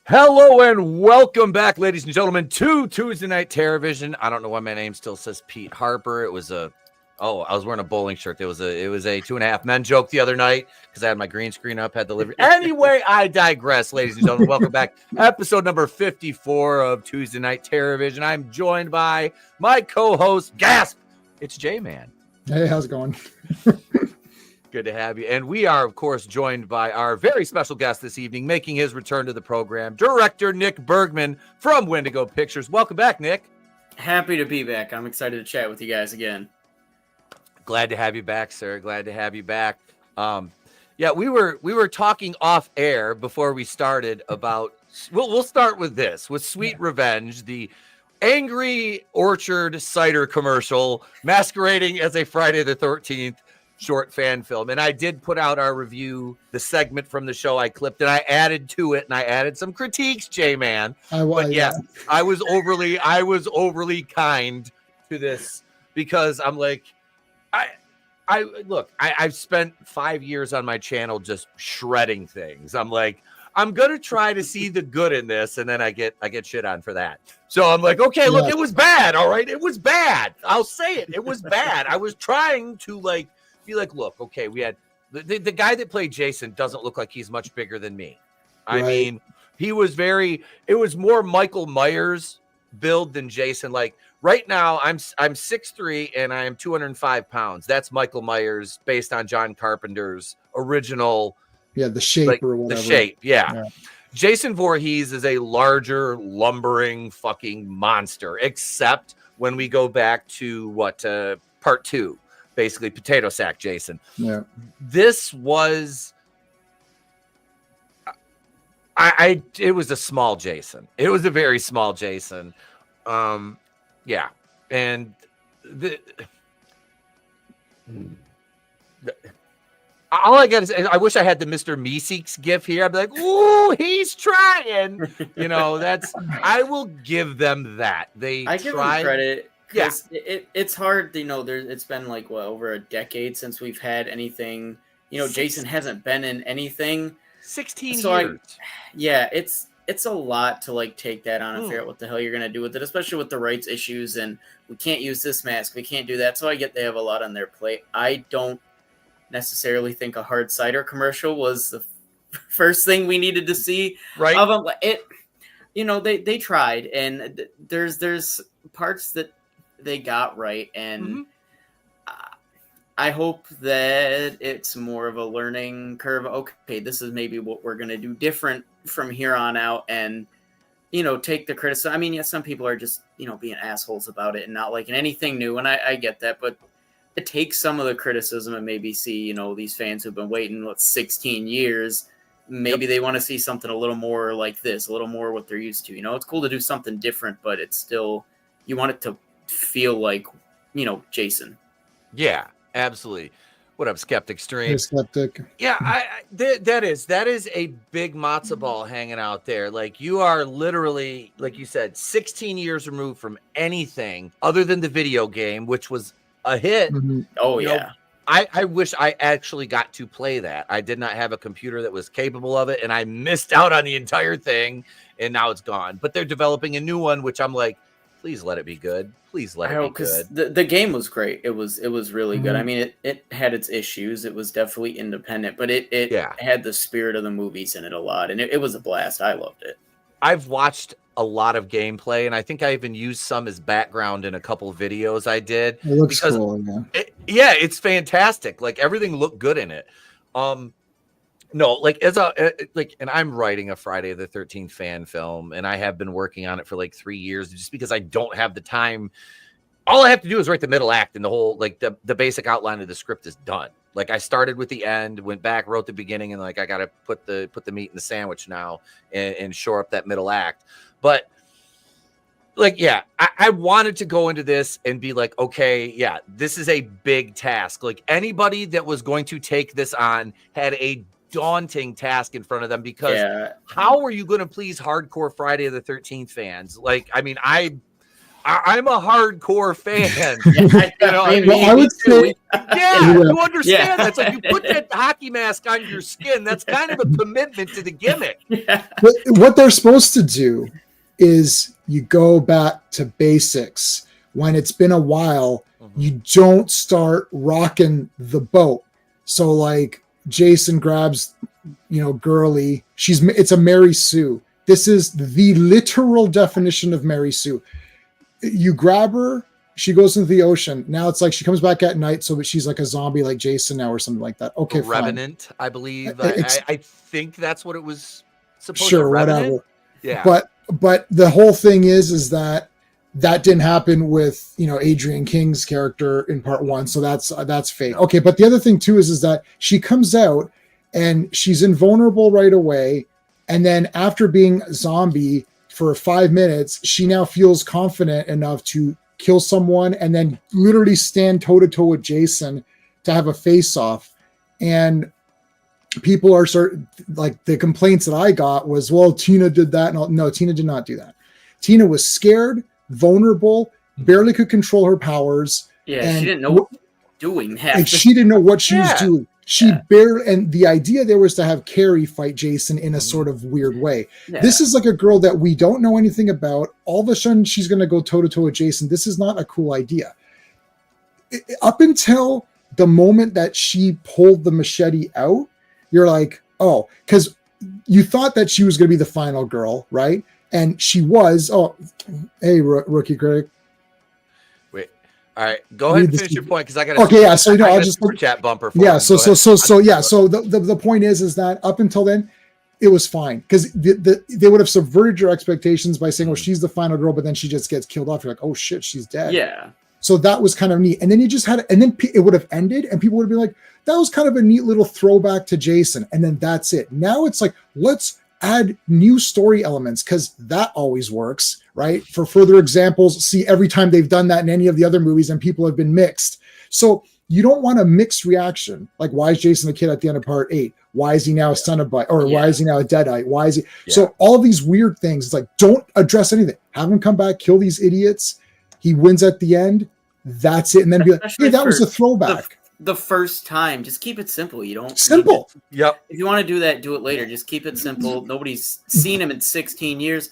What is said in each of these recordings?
Hello and welcome back, ladies and gentlemen, to Tuesday Night Terrorvision. I don't know why my name still says Pete Harper. I was wearing a bowling shirt. It was a 2.5 Men joke the other night because I had my green screen up, had delivery. Anyway, I digress, ladies and gentlemen. Welcome back. Episode number 54 of Tuesday Night Terrorvision. I'm joined by my co-host, Gasp. It's J-Man. Hey, how's it going? Good to have you. And we are, of course, joined by our very special guest this evening, making his return to the program, Director Nikk Bergman from Wendigoh Pictures. Welcome back, Nick. Happy to be back. I'm excited to chat with you guys again. Glad to have you back, sir. Glad to have you back. Yeah, we were talking off air before we started about, we'll start with this, with Sweet Revenge, the Angry Orchard cider commercial masquerading as a Friday the 13th short fan film. And I did put out our review, the segment from the show I clipped, and I added to it, and I added some critiques, J-Man. But yeah, I was overly kind to this because I'm like, I've spent 5 years on my channel just shredding things. I'm like, I'm gonna try to see the good in this, and then I get shit on for that. So I'm like, okay, look, it was bad. All right, it was bad. I'll say it. It was bad. I was trying to be like, look, okay, we had the guy that played Jason doesn't look like he's much bigger than me. I mean, it was more Michael Myers build than Jason. Like right now, I'm 6'3" and I am 205 pounds. That's Michael Myers based on John Carpenter's original. Yeah, the shape or whatever. The shape, yeah. Jason Voorhees is a larger, lumbering fucking monster, except when we go back to part 2. Basically, potato sack Jason. Yeah. This was, it was a small Jason. It was a very small Jason. Yeah. And all I got is, I wish I had the Mr. Meeseeks gif here. I'd be like, ooh, he's trying. I will give them that. I give them credit. Yeah, it's hard, it's been like over a decade since we've had anything. Jason hasn't been in anything. 16 years. It's a lot to take that on and figure out what the hell you're gonna do with it, especially with the rights issues and we can't use this mask, we can't do that. So I get they have a lot on their plate. I don't necessarily think a hard cider commercial was the first thing we needed to see. Right. Of them. They tried, and there's parts that they got right, and I hope that it's more of a learning curve. Okay, this is maybe what we're going to do different from here on out, and take the criticism. I mean, yes, some people are just being assholes about it and not liking anything new, and I get that, but it takes some of the criticism and maybe see these fans who've been waiting 16 years. Maybe they want to see something a little more like this, a little more what they're used to. It's cool to do something different, but it's still, you want it to feel like, Jason. Yeah, absolutely. What up, Skeptic Stream? Hey, Skeptic. Yeah, that is a big matzo ball hanging out there. Like, you are literally, like you said, 16 years removed from anything other than the video game, which was a hit. Mm-hmm. Oh, yeah. I wish I actually got to play that. I did not have a computer that was capable of it, and I missed out on the entire thing, and now it's gone. But they're developing a new one, which I'm like, please let it be good. Please let it be good. The game was great. It was really good. I mean, it had its issues. It was definitely independent, but it had the spirit of the movies in it a lot, and it was a blast. I loved it. I've watched a lot of gameplay, and I think I even used some as background in a couple of videos I did. It looks cool, yeah. It's fantastic. Like, everything looked good in it. No, and I'm writing a Friday the 13th fan film, and I have been working on it for 3 years just because I don't have the time. All I have to do is write the middle act, and the whole, the basic outline of the script is done. I started with the end, went back, wrote the beginning, and I got to put the meat in the sandwich now and shore up that middle act. But I wanted to go into this and be like, okay, yeah, this is a big task. Anybody that was going to take this on had a daunting task in front of them, because how are you going to please hardcore Friday the 13th fans? I'm a hardcore fan. I would say, you understand that. It's like you put that hockey mask on your skin. That's kind of a commitment to the gimmick. What they're supposed to do is you go back to basics. When it's been a while, you don't start rocking the boat. So like Jason grabs, Girly. It's a Mary Sue. This is the literal definition of Mary Sue. You grab her, she goes into the ocean. Now it's like she comes back at night, so she's like a zombie like Jason now or something like that. Okay, fine. Revenant, I believe. I think that's what it was supposed to be. Sure, whatever. Yeah. But the whole thing is that didn't happen with, Adrian King's character in part 1. So that's fake. Okay. But the other thing too is that she comes out and she's invulnerable right away. And then after being a zombie for 5 minutes, she now feels confident enough to kill someone and then literally stand toe to toe with Jason to have a face off. And people are like, the complaints that I got was, well, Tina did that. No, Tina did not do that. Tina was scared, vulnerable, barely could control her powers. Yeah, she didn't know what she was doing. And she didn't know what she was doing. And the idea there was to have Carrie fight Jason in a sort of weird way. Yeah. This is like a girl that we don't know anything about. All of a sudden, she's going to go toe to toe with Jason. This is not a cool idea. Up until the moment that she pulled the machete out, you're like, oh, because you thought that she was going to be the final girl, right? And she was. Oh, hey, rookie critic. Wait. All right, go ahead and finish your point because I got. Okay, yeah. So I'll just super chat bumper. For yeah. So the point is that up until then, it was fine because they would have subverted your expectations by saying, "Oh, she's the final girl," but then she just gets killed off. You're like, "Oh shit, she's dead." Yeah. So that was kind of neat. And then you just had, and then it would have ended, and people would have been like, "That was kind of a neat little throwback to Jason." And then that's it. Now it's like, let's add new story elements because that always works, right? For further examples, see every time they've done that in any of the other movies and people have been mixed. So you don't want a mixed reaction. Like, why is Jason a kid at the end of part 8? Why is he now a Cenobite? Or why is he now a Deadite? Why is he? Yeah. So all of these weird things, it's like, don't address anything. Have him come back, kill these idiots. He wins at the end. That's it. And then be like, hey, that was a throwback. The first time, just keep it simple. You don't simple. Yep. If you want to do that, do it later. Just keep it simple. Nobody's seen him in 16 years,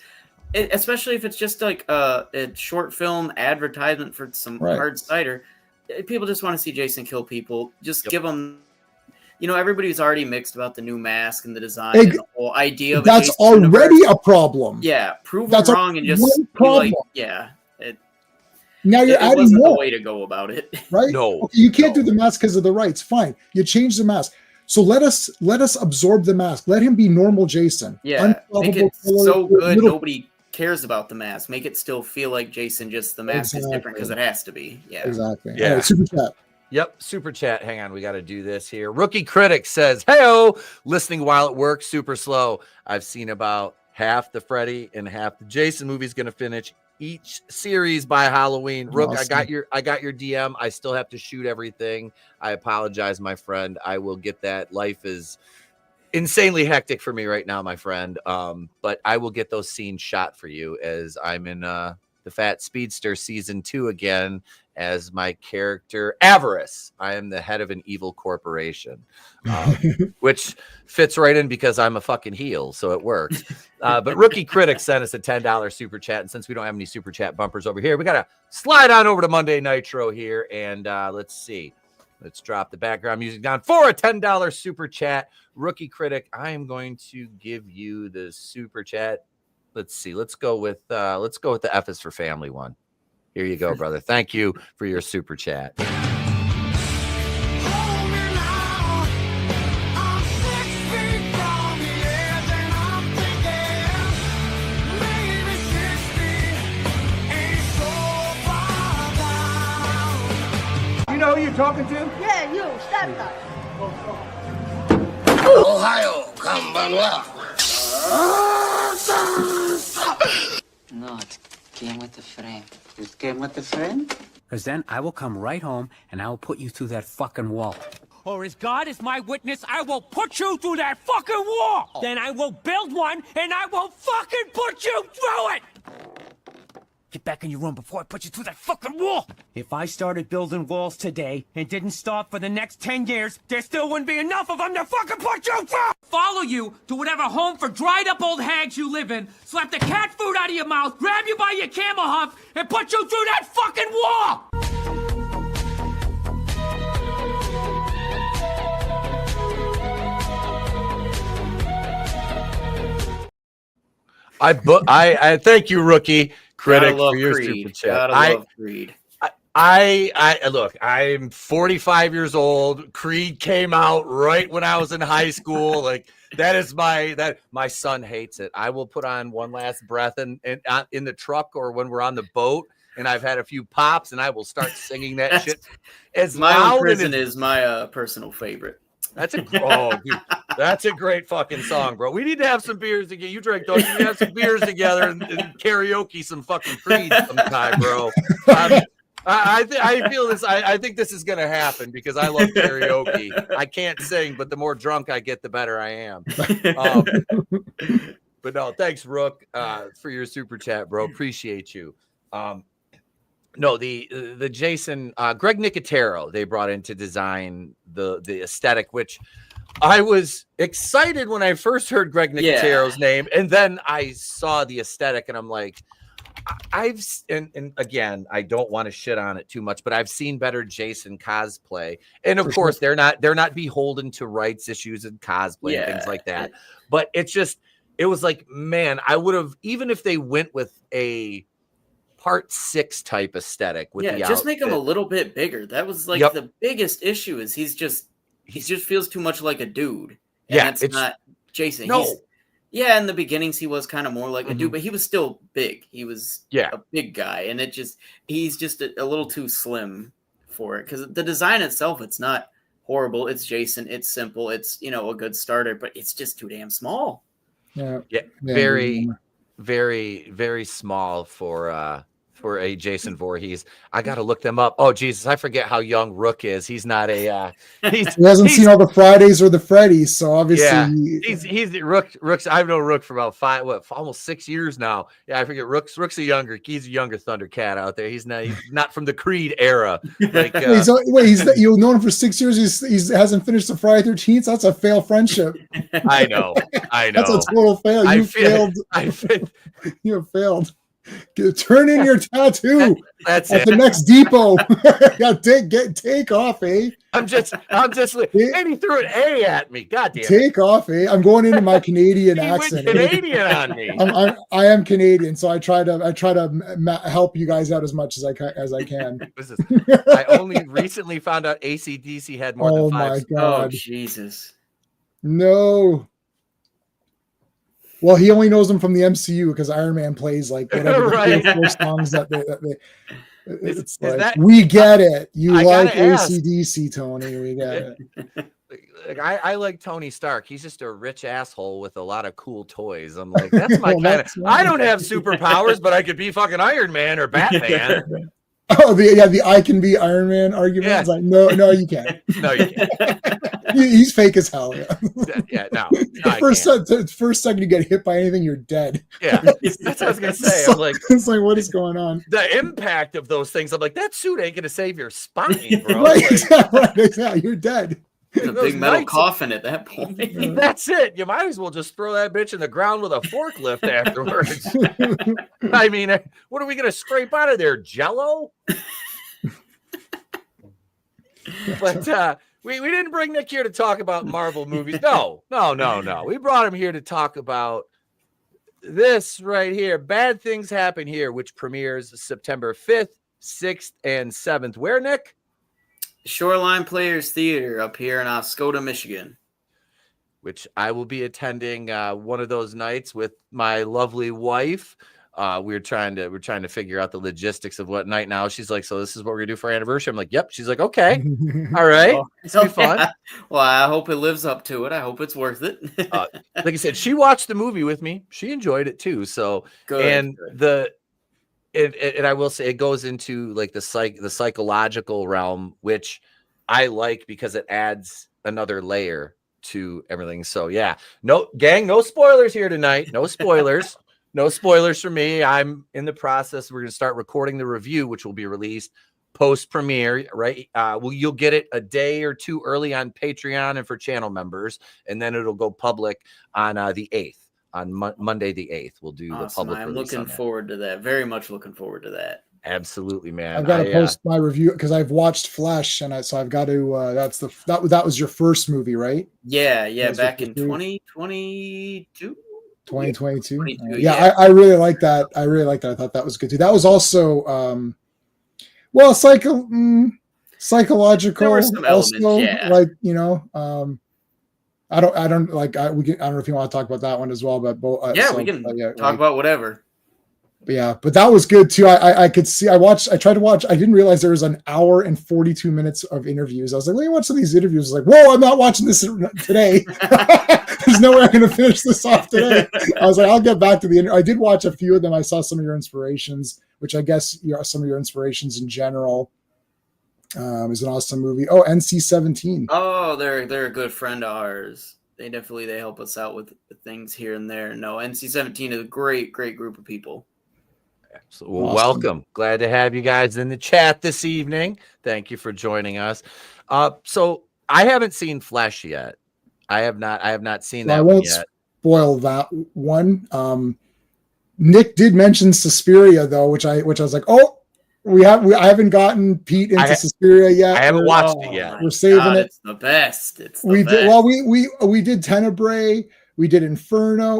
especially if it's just like a short film advertisement for some hard cider. People just want to see Jason kill people. Just give them. Everybody's already mixed about the new mask and the design and the whole idea of that's already a problem. Yeah, prove them wrong and just be like, now you're adding wasn't more. The way to go about it, right? No, okay, you can't do the mask because of the rights. Fine, you change the mask. So let us absorb the mask. Let him be normal Jason. Yeah, make it so good nobody cares about the mask. Make it still feel like Jason. Just the mask is different because it has to be. Yeah, exactly. Yeah, right, super chat. Yep, super chat. Hang on, we got to do this here. Rookie Critic says, "Heyo, listening while at work, super slow. I've seen about half the Freddy and half the Jason movies. Going to finish each series by Halloween." Rook, awesome. I got your DM. I still have to shoot everything. I apologize, my friend. I will get that. Life is insanely hectic for me right now, my friend. But I will get those scenes shot for you as I'm in the Fat Speedster season 2 again as my character Avarice. I am the head of an evil corporation, which fits right in because I'm a fucking heel, so it works. But Rookie Critic sent us a $10 super chat, and since we don't have any super chat bumpers over here, we got to slide on over to Monday Nitro here, and let's see. Let's drop the background music down for a $10 super chat. Rookie Critic, I am going to give you the super chat. Let's see. Let's go with the F is for family one. Here you go, brother. Thank you for your super chat. You know who you're talking to? Yeah, you. Stop that. Ohio, konbanwa. No, it came with the frame. It came with the frame? Because then I will come right home and I will put you through that fucking wall. Or as God is my witness, I will put you through that fucking wall. Then I will build one and I will fucking put you through it. Get back in your room before I put you through that fucking wall! If I started building walls today and didn't stop for the next 10 years, there still wouldn't be enough of them to fucking put you through! Follow you to whatever home for dried up old hags you live in, slap the cat food out of your mouth, grab you by your camel hump, and put you through that fucking wall! I thank you, Rookie Critic, for your Creed. super chat. Love Creed. I look, I'm 45 years old. Creed came out right when I was in high school. Like that is my son hates it. I will put on One Last Breath in the truck or when we're on the boat and I've had a few pops and I will start singing that shit. As My loud Own Prison is my personal favorite. That's a dude, that's a great fucking song, bro. We need to have some beers together. You drink, don't you? We have some beers together and karaoke some fucking Creed sometime, bro. I feel this. I think this is gonna happen because I love karaoke. I can't sing, but the more drunk I get, the better I am. But no, thanks, Rook, for your super chat, bro. Appreciate you. No, the Jason Greg Nicotero they brought in to design the aesthetic, which I was excited when I first heard Greg Nicotero's name, and then I saw the aesthetic, and I'm like, and again, I don't want to shit on it too much, but I've seen better Jason cosplay, and of course they're not beholden to rights issues and cosplay and things like that. But it was like, man, I would have, even if they went with a Part 6 type aesthetic with the just make him outfit. a little bit bigger. That was like the biggest issue is he just feels too much like a dude. And it's not Jason. No. In the beginnings he was kind of more like a dude, but he was still big. He was a big guy, and he's just a little too slim for it because the design itself, it's not horrible. It's Jason. It's simple. It's a good starter, but it's just too damn small. Very, very, very small for a Jason Voorhees. I gotta look them up. Oh Jesus, I forget how young Rook is. He's not a he hasn't seen all the Fridays or the Freddies, so obviously he's Rook's. I've known Rook for about almost 6 years now. Yeah, I forget Rook's he's a younger Thundercat out there. He's not from the Creed era. Like you've known him for 6 years. He hasn't finished the Friday 13th. That's a failed friendship. I know. That's a total fail. You have failed. Turn in your tattoo. That's at it. The next depot. Take off, eh? I'm just and he threw an A at me. God damn it. Take off, eh? I'm going into my Canadian he accent. Went Canadian on me. I am Canadian, so I try to help you guys out as much as I can. I only recently found out AC/DC had more than 5. Oh my God! Oh Jesus! No. Well, he only knows them from the MCU because Iron Man plays like whatever the 4 songs that they we get it. You like AC/DC, Tony. We get it. I like Tony Stark. He's just a rich asshole with a lot of cool toys. I'm like, that's my kind of. I don't have superpowers, but I could be fucking Iron Man or Batman. Oh, the I can be Iron Man argument. Yeah. It's like, no, you can't. No, you can't. He's fake as hell. Yeah. No. The first second you get hit by anything, you're dead. Yeah, that's what I was gonna say. I'm like, it's like, what is going on? The impact of those things. I'm like, that suit ain't gonna save your spine, bro. Right, you're dead. It's a big metal coffin at that point. That's it. You might as well just throw that bitch in the ground with a forklift afterwards. I mean, what are we gonna scrape out of there? Jello? But we didn't bring Nick here to talk about Marvel movies. No. We brought him here to talk about this right here. Bad Things Happen Here, which premieres September 5th, 6th, and 7th. Where, Nick? Shoreline Players Theater up here in Oscoda, Michigan. Which I will be attending one of those nights with my lovely wife. We're trying to figure out the logistics of what night now. She's like, so this is what we're gonna do for our anniversary. I'm like, yep. She's like, okay, all right, it's gonna be fun. Well, I hope it lives up to it. I hope it's worth it. Like I said, she watched the movie with me. She enjoyed it too. So good. And I will say it goes into like the psychological realm, which I like because it adds another layer to everything. So yeah, no spoilers here tonight. No spoilers. No spoilers for me. I'm in the process. We're going to start recording the review, which will be released post-premiere, right? You'll get it a day or two early on Patreon and for channel members, and then it'll go public on the 8th. On Monday the 8th, we'll do the public I'm release. looking forward to that. Very much looking forward to that. Absolutely, man. I've got to post my review because I've watched Flesh, and so I've got to. That was your first movie, right? Yeah, back in 2022. 2022. Yeah. I really like that. I thought that was good too. That was also psychological. There were some elements, yeah. Like, I don't know if you want to talk about that one as well, but both. We can talk about whatever. But that was good too. I could see. I tried to watch. I didn't realize there was an hour and 42 minutes of interviews. I was like, let me watch some of these interviews. I was like, whoa, I'm not watching this today. There's no way I'm going to finish this off today. I was like, I'll get back to the interview. I did watch a few of them. I saw some of your inspirations, which I guess some of your inspirations in general. Is an awesome movie. Oh, NC-17. Oh, they're a good friend of ours. They help us out with things here and there. No, NC-17 is a great group of people. Absolutely. Well, welcome. Glad to have you guys in the chat this evening. Thank you for joining us. So I haven't seen Flesh yet. I have not seen that one yet. Spoil that one. Nick did mention Suspiria though, which I was like, oh, I haven't gotten Pete into Suspiria yet. I haven't watched it yet. We're saving it. It's the best. We did Tenebrae. We did Inferno.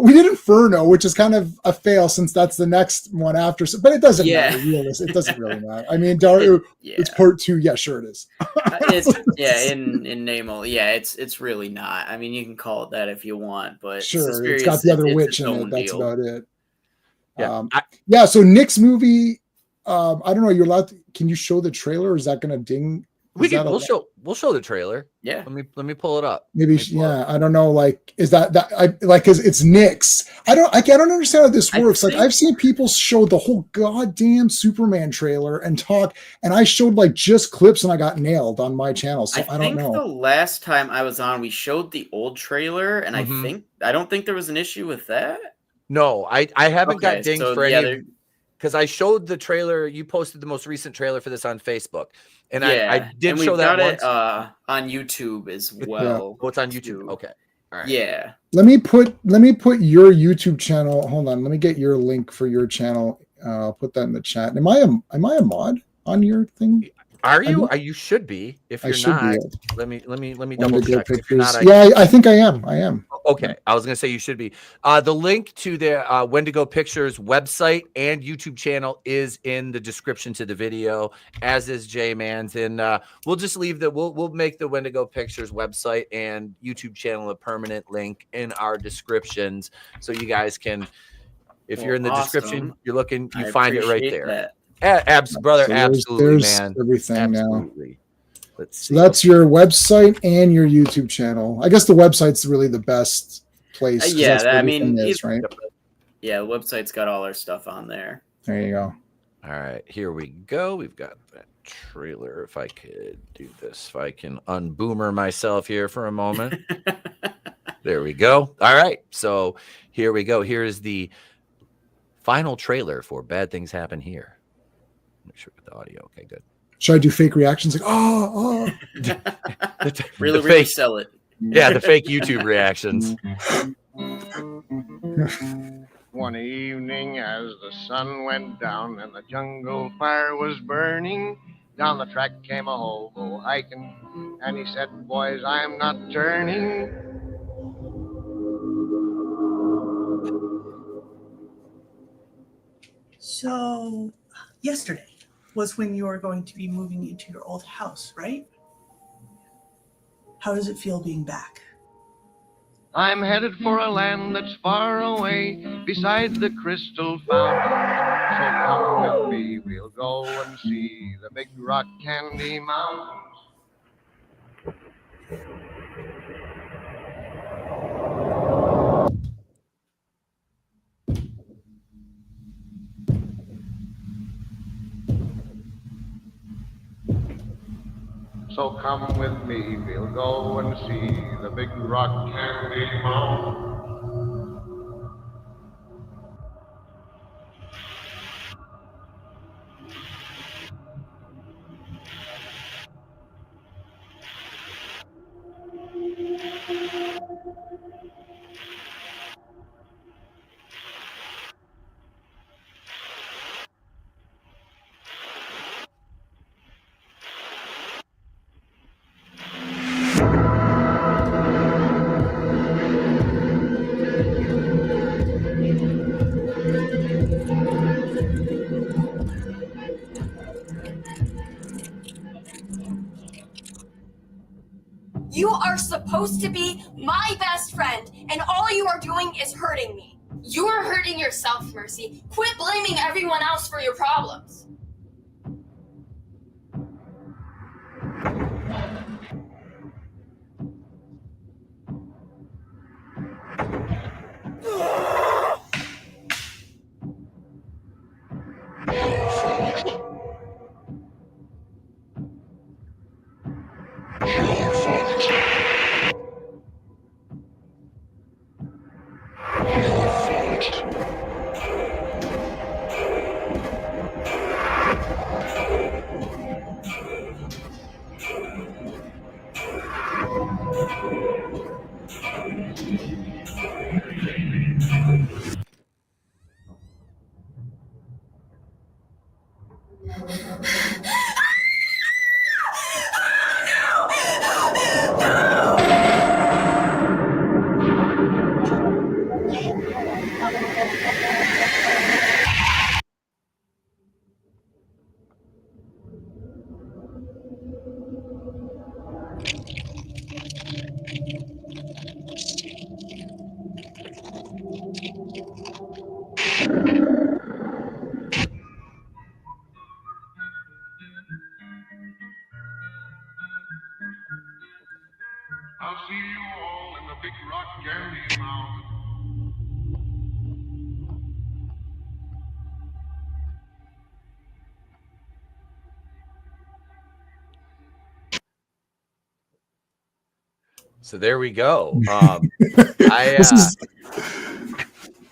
Which is kind of a fail since that's the next one after. But it doesn't matter. It doesn't really matter. I mean, it's part 2. Yeah, sure it is. In Nemo. Yeah, it's really not. I mean, you can call it that if you want, but sure, Suspiria, it's got the other witch in it. That's about it. So Nick's movie. I don't know. You're allowed to, can you show the trailer? Or is that going to ding? We'll show the trailer. Yeah. Let me pull it up. Maybe. I don't know. Like, is that because it's Nick's? I don't understand how this works. Like, I've seen people show the whole goddamn Superman trailer and talk, and I showed like just clips and I got nailed on my channel. So I don't know. The last time I was on, we showed the old trailer, and I don't think there was an issue with that. No, I haven't got dinged for any. Because I showed the trailer, you posted the most recent trailer for this on Facebook, and I did show that once. On YouTube as well. Oh, it's on YouTube. Okay, all right. Yeah. Let me put your YouTube channel. Hold on, let me get your link for your channel. I'll put that in the chat. Am I a mod on your thing? Are you? You should be. If you're not, let me double check. If you're not, I think I am. Okay, I was gonna say you should be. The link to the Wendigoh Pictures website and YouTube channel is in the description to the video, as is J-Man's. And we'll just leave we'll make the Wendigoh Pictures website and YouTube channel a permanent link in our descriptions, so you guys can, if you're in the description, you're looking, you find it right there. That. Brother, so absolutely, there's man. Everything absolutely. Now. Let's see. So that's your website and your YouTube channel. I guess the website's really the best place. I mean, right? Yeah, the website's got all our stuff on there. There you go. All right, here we go. We've got that trailer. If I could do this, if I can unboomer myself here for a moment. There we go. All right, so here we go. Here is the final trailer for Bad Things Happen Here. Make sure with the audio. Okay, good. Should I do fake reactions like really sell it? Yeah, the fake YouTube reactions. One evening as the sun went down and the jungle fire was burning, down the track came a hobo hiking, and he said, "Boys, I'm not turning." So, yesterday was when you are going to be moving into your old house, right? How does it feel being back? I'm headed for a land that's far away, beside the crystal fountain. So come with me, we'll go and see the big rock candy mountains. So come with me, we'll go and see the big rock candy mountain. You are supposed to be my best friend, and all you are doing is hurting me. You are hurting yourself, Mercy. Quit blaming everyone else for your problems. I'll see you all in the big rock candy mountain. So there we go.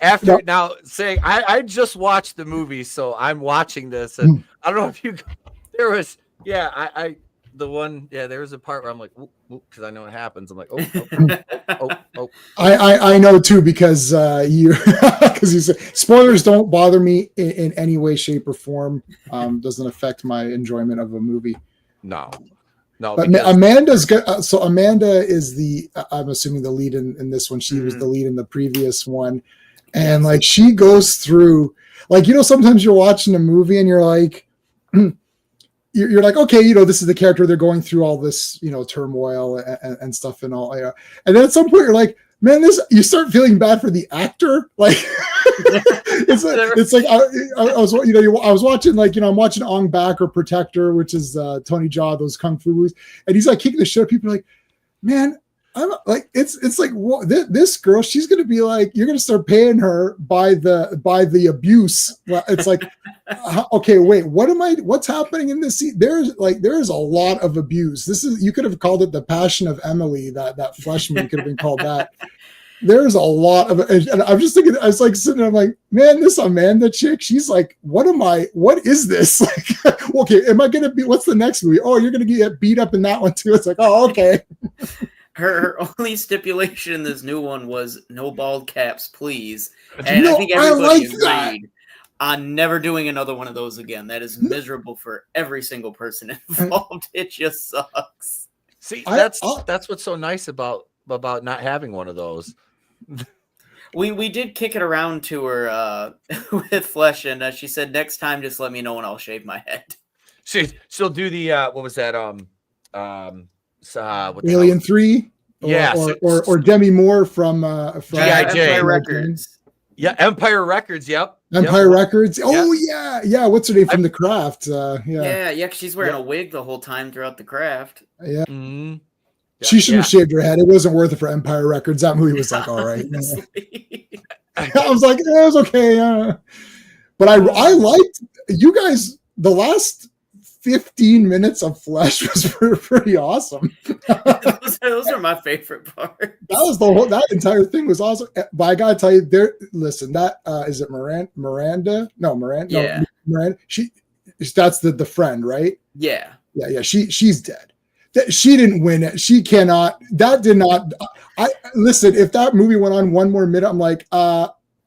After now saying I just watched the movie, so I'm watching this, and I don't know if you there was there was a part where I'm like, because I know what happens. I'm like, oh. I know too, because you said spoilers don't bother me in any way, shape, or form. Doesn't affect my enjoyment of a movie. No. But Amanda's good. So Amanda is I'm assuming the lead in this one. She was the lead in the previous one, and like she goes through, like, sometimes you're watching a movie and you're like. You're like, okay, this is the character. They're going through all this, turmoil and stuff and all. And then at some point you're like, man, you start feeling bad for the actor. Like, it's like I was watching, like, I'm watching Ong Bak or Protector, which is Tony Jaa, those kung fu movies, and he's like kicking the shit. People are like, man, I'm like, it's like, whoa, this girl, she's gonna be like, you're gonna start paying her by the abuse. It's like, okay, wait, what's happening in this scene? There's a lot of abuse. You could have called it The Passion of Emily. That flesh movie could have been called that. There's a lot of, and I'm just thinking, I was like sitting there, I'm like, man, this Amanda chick, she's like, what is this? Like, okay, am I gonna be? What's the next movie? Oh, you're gonna get beat up in that one too. It's like, oh, okay. Her only stipulation in this new one was no bald caps, please. And I think everybody agreed on never doing another one of those again. That is miserable for every single person involved. It just sucks. See, that's what's so nice about not having one of those. We did kick it around to her with Flesh, and she said, next time, just let me know and I'll shave my head. She'll do the what was that? Alien 3, or Demi Moore from Empire Records. Yeah, Empire Records. Yep. Empire Records. Oh yeah. What's her name from The Craft? Yeah. She's wearing a wig the whole time throughout The Craft. Yeah. Mm-hmm. She shouldn't have shaved her head. It wasn't worth it for Empire Records. That movie was like, all right. I was like, it was okay. But I liked you guys. The last 15 minutes of Flesh was pretty awesome. those are my favorite part. That entire thing was awesome. But I gotta tell you, listen, that is it Miranda? No, Miranda. Yeah. No, Miranda. That's the friend, right? Yeah. Yeah. She's dead. She didn't win it. She cannot. That did not. I listen. If that movie went on one more minute, I'm like,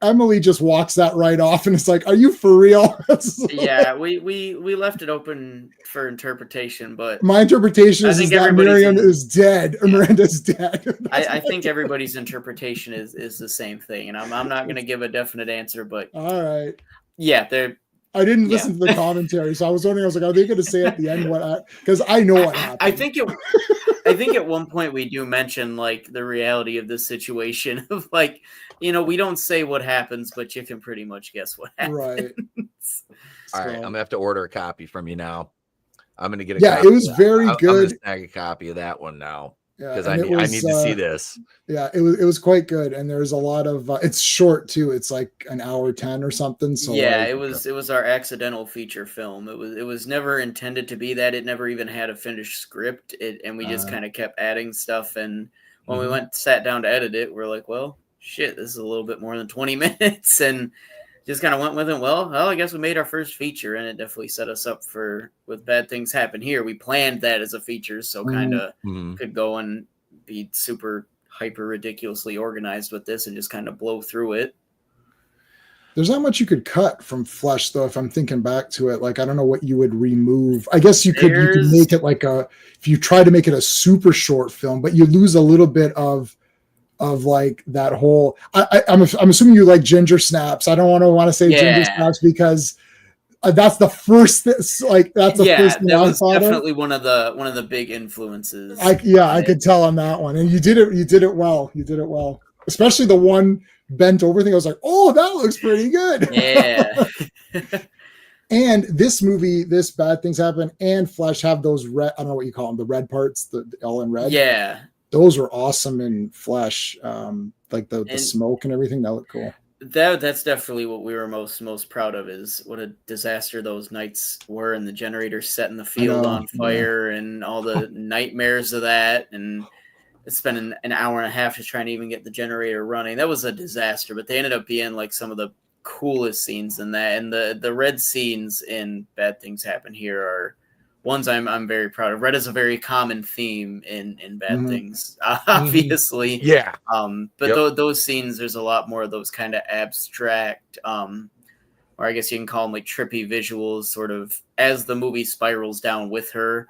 Emily just walks that right off, and it's like, are you for real? Yeah, we left it open for interpretation, but my interpretation is that Miriam is dead, or Miranda's dead. I think everybody's interpretation is the same thing, and I'm not going to give a definite answer, but all right, yeah, they're. I didn't listen to the commentary, so I was wondering. I was like, are they going to say at the end what? Because I know what happened. I think at one point we do mention like the reality of the situation of like, you know, we don't say what happens, but you can pretty much guess what happens. Right. All right, I'm gonna have to order a copy from you now. I'm gonna get a yeah. copy It was very good. I'm gonna snag a copy of that one now. Because I need to see this. Yeah, it was quite good, and there's a lot of. It's short too. It's like an hour 10 or something. So yeah, it was our accidental feature film. It was never intended to be that. It never even had a finished script. And we just kind of kept adding stuff. And when we sat down to edit it, we're like, well, shit, this is a little bit more than 20 minutes, and just kind of went with it. Well, I guess we made our first feature, and it definitely set us up for with Bad Things Happen Here. We planned that as a feature, so kind of could go and be super hyper ridiculously organized with this and just kind of blow through it. There's not much you could cut from Flesh, though. If I'm thinking back to it, like I don't know what you would remove. I guess you could make it like if you try to make it a super short film, but you lose a little bit of like that whole. I'm assuming you like Ginger Snaps. I don't want to say Ginger Snaps because that's the first first thing that I was thought definitely of. one of the big influences. I could tell on that one, and you did it well. You did it well, especially the one bent over thing. I was like, oh, that looks pretty good. Yeah. And this movie, this Bad Things Happen and Flesh have those red. I don't know what you call them, the red parts, the all in red. Yeah. Those were awesome in Flesh, like the smoke and everything. That looked cool. That's definitely what we were most proud of, is what a disaster those nights were, and the generator setting the field on fire and all the nightmares of that, and spending an hour and a half to try and even get the generator running. That was a disaster, but they ended up being like some of the coolest scenes in that, and the red scenes in Bad Things Happen Here are ones I'm very proud of. Red is a very common theme in Bad Things, obviously. Yeah. But those scenes, there's a lot more of those kind of abstract, or I guess you can call them like trippy visuals, sort of as the movie spirals down with her.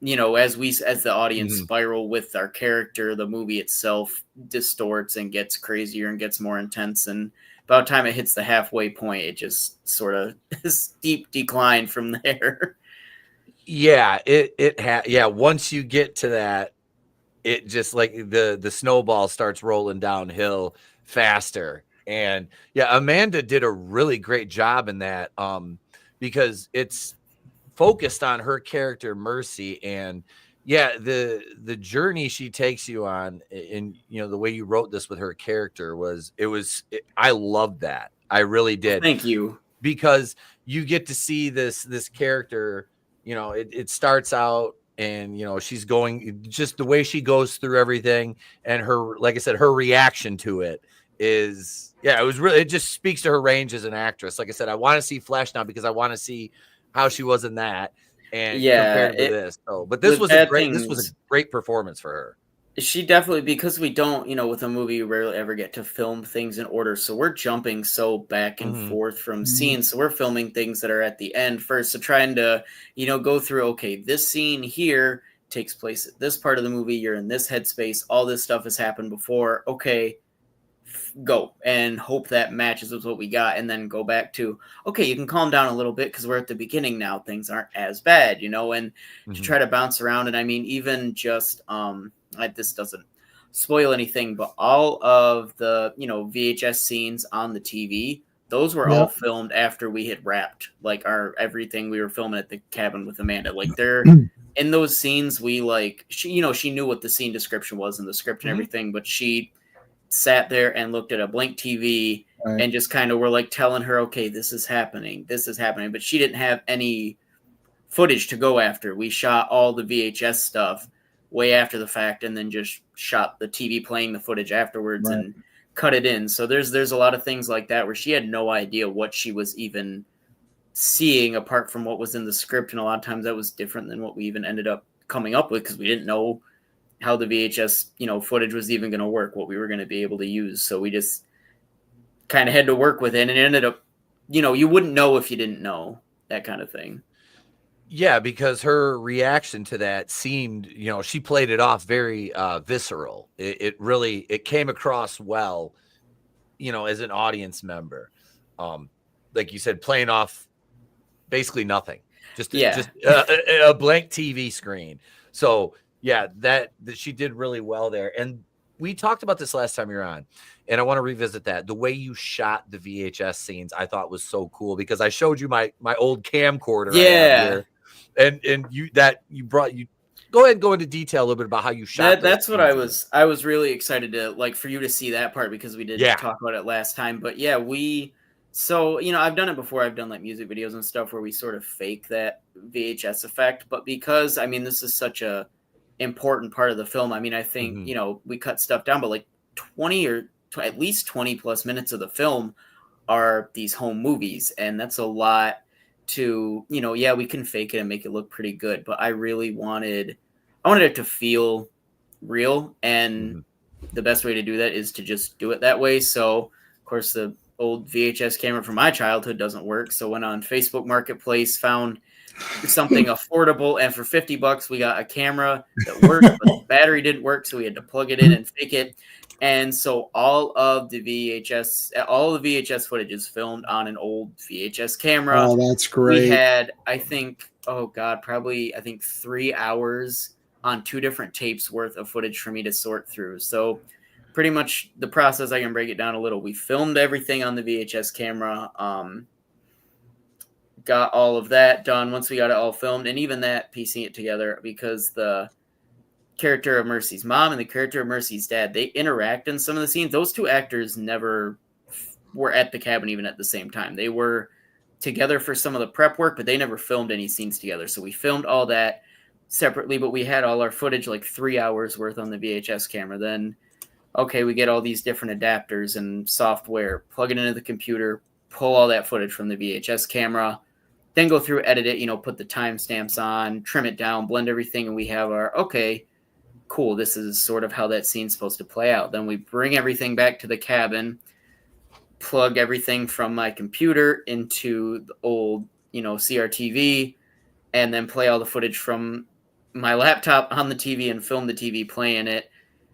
You know, as the audience spiral with our character, the movie itself distorts and gets crazier and gets more intense. And about the time it hits the halfway point, it just sort of steep decline from there. Yeah, once you get to that, it just like the snowball starts rolling downhill faster. And yeah, Amanda did a really great job in that, because it's focused on her character Mercy, and the journey she takes you on, and you know the way you wrote this with her character I loved that. I really did. Thank you. Because you get to see this character. You know, it starts out, and you know she's going, just the way she goes through everything, and her, like I said, her reaction to it is, it just speaks to her range as an actress. Like I said, I want to see Flesh now because I want to see how she was in that, and compared to this. So, but this was a great performance for her. She definitely, because we don't, you know, with a movie, you rarely ever get to film things in order. So we're jumping so back and forth from scenes. So we're filming things that are at the end first. So trying to, you know, go through, okay, this scene here takes place at this part of the movie. You're in this headspace. All this stuff has happened before. Okay, go, and hope that matches with what we got. And then go back to, okay, you can calm down a little bit because we're at the beginning now. Things aren't as bad, you know, and to try to bounce around. And I mean, even just, this doesn't spoil anything, but all of the, you know, VHS scenes on the TV, those were all filmed after we had wrapped like everything we were filming at the cabin with Amanda. Like they're in those scenes, we like, she knew what the scene description was in the script and everything, but she sat there and looked at a blank TV and just kind of were like telling her, okay, this is happening. But she didn't have any footage to go after. We shot all the VHS stuff way after the fact, and then just shot the TV playing the footage afterwards and cut it in. So there's a lot of things like that where she had no idea what she was even seeing apart from what was in the script, and a lot of times that was different than what we even ended up coming up with, because we didn't know how the VHS, footage was even going to work, what we were going to be able to use. So we just kind of had to work with it, and it ended up, you wouldn't know if you didn't know, that kind of thing. Yeah, because her reaction to that seemed, she played it off very visceral. It really came across well, as an audience member. Like you said, playing off basically nothing, just a blank TV screen. So yeah, that she did really well there. And we talked about this last time you were on, and I want to revisit that. The way you shot the VHS scenes, I thought was so cool, because I showed you my old camcorder. Yeah. And you go ahead and go into detail a little bit about how you shot. That's what I was really excited to, for you to see that part, because we did talk about it last time. But yeah, I've done it before. I've done music videos and stuff where we sort of fake that VHS effect, but because this is such a important part of the film. I think, we cut stuff down, but 20 or at least 20 plus minutes of the film are these home movies. And that's a lot to, we can fake it and make it look pretty good, but I really wanted it to feel real. And the best way to do that is to just do it that way. So of course the old VHS camera from my childhood doesn't work. So went on Facebook Marketplace, found something affordable, and for $50 we got a camera that worked, but the battery didn't work, so we had to plug it in and fake it. And so all the VHS footage is filmed on an old VHS camera. Oh, that's great. We had, I think 3 hours on 2 different tapes worth of footage for me to sort through. So pretty much the process, I can break it down a little. We filmed everything on the VHS camera, got all of that done. Once we got it all filmed, and even that, piecing it together, because the character of Mercy's mom and the character of Mercy's dad, they interact in some of the scenes. Those 2 actors never were at the cabin even at the same time. They were together for some of the prep work, but they never filmed any scenes together. So we filmed all that separately, but we had all our footage, 3 hours worth on the VHS camera. Then, okay, we get all these different adapters and software, plug it into the computer, pull all that footage from the VHS camera, then go through, edit it, put the timestamps on, trim it down, blend everything, and we have our, okay, cool, this is sort of how that scene's supposed to play out. Then we bring everything back to the cabin, plug everything from my computer into the old, CRTV, and then play all the footage from my laptop on the TV and film the TV playing it,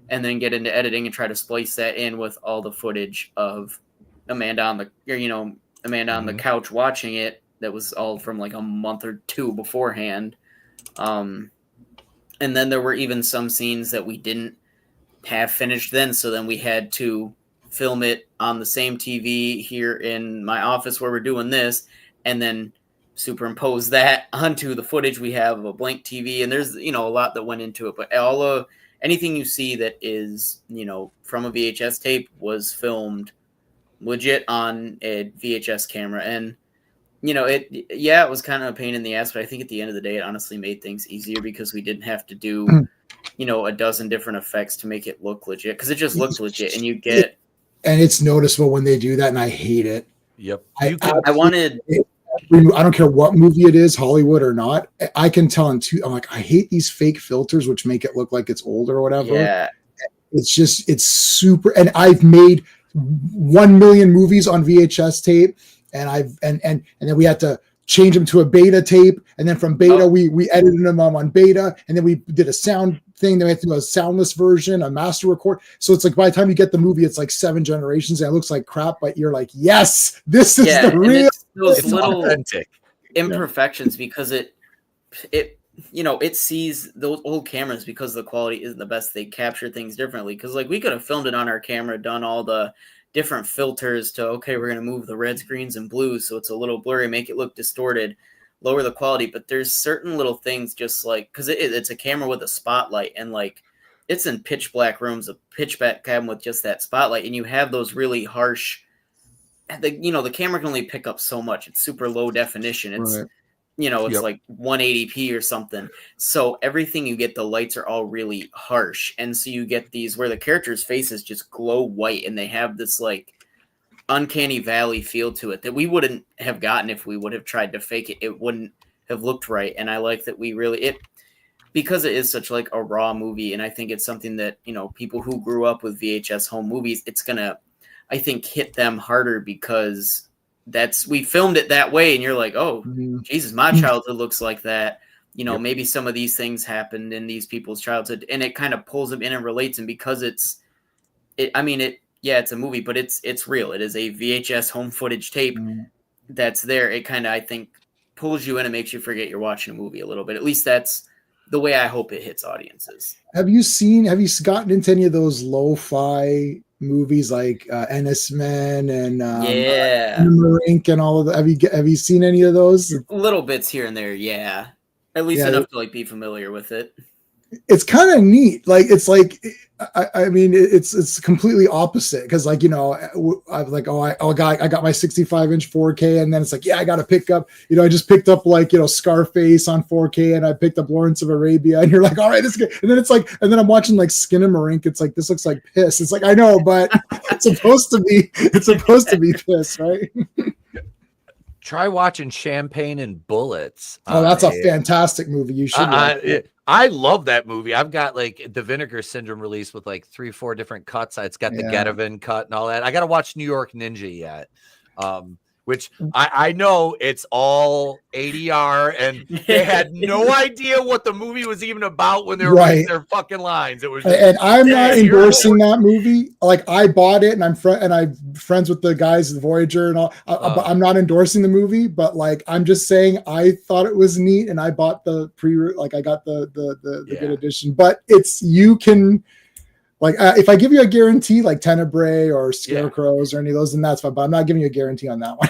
and then get into editing and try to splice that in with all the footage of Amanda on the couch watching it. That was all from a month or 2 beforehand. And then there were even some scenes that we didn't have finished then. So then we had to film it on the same TV here in my office where we're doing this, and then superimpose that onto the footage we have of a blank TV. And there's, a lot that went into it, but anything you see that is, from a VHS tape was filmed legit on a VHS camera. And, it was kind of a pain in the ass, but I think at the end of the day, it honestly made things easier, because we didn't have to do, a dozen different effects to make it look legit, because it just looked legit, and you get... And it's noticeable when they do that, and I hate it. Yep. I don't care what movie it is, Hollywood or not. I can tell I'm like, I hate these fake filters, which make it look like it's old or whatever. Yeah. It's super. And I've made 1 million movies on VHS tape, and then we had to change them to a beta tape, and then from beta we edited them on beta, and then we did a sound thing. Then we had to do a soundless version, a master record. So it's by the time you get the movie, it's 7 generations, and it looks like crap, but you're like, yes, this is the real. Those little authentic imperfections, because it sees those old cameras, because the quality isn't the best. They capture things differently, because we could have filmed it on our camera, done all the different filters to, okay, we're going to move the reds, greens, and blues so it's a little blurry, make it look distorted, lower the quality. But there's certain little things, just because it's a camera with a spotlight, and it's in pitch black rooms, a pitch black cabin with just that spotlight, and you have those really harsh, the camera can only pick up so much. It's super low definition. It's Right. It's 180p or something. So everything you get, the lights are all really harsh. And so you get these where the characters' faces just glow white, and they have this uncanny valley feel to it that we wouldn't have gotten if we would have tried to fake it. It wouldn't have looked right. And I like that we really, because it is such like a raw movie, and I think it's something that, you know, people who grew up with VHS home movies, it's gonna, I think, hit them harder because we filmed it that way, and you're like, oh, Jesus, my childhood looks like that. You know, maybe some of these things happened in these people's childhood, and it kind of pulls them in and relates them because it's a movie, but it's real. It is a VHS home footage tape that's there. It kind of, I think, pulls you in and makes you forget you're watching a movie a little bit. At least that's the way I hope it hits audiences. Have you gotten into any of those lo-fi movies like Ennis Men and Marink and all of that? Have you seen any of those? Little bits here and there, yeah. At least enough to like be familiar with it. It's kind of neat. Like it's like, I mean, it's completely opposite because, like, you know, I'm like, I got my 65-inch 4K, and then it's like, yeah, I got to pick up, you know, I just picked up, like, you know, Scarface on 4K, and I picked up Lawrence of Arabia, and you're like, all right, this is good. And then it's like, and then I'm watching like Skinamarink. It's like, this looks like piss. It's like, I know, but it's supposed to be piss, right? Try watching Champagne and Bullets. Oh, that's a fantastic movie. You should. I love that movie. I've got like the Vinegar Syndrome release with like 3-4 different cuts. It's got the Getaven cut and all that. I got to watch New York Ninja yet, which I know it's all ADR, and they had no idea what the movie was even about when they were writing their fucking lines. It was just, and I'm not endorsing that movie. Like, I bought it, and I'm friends with the guys at Voyager and all. I'm not endorsing the movie, but like, I'm just saying I thought it was neat, and I bought the I got the good edition. But you can. Like, if I give you a guarantee, like Tenebrae or Scarecrows or any of those, then that's fine. But I'm not giving you a guarantee on that one.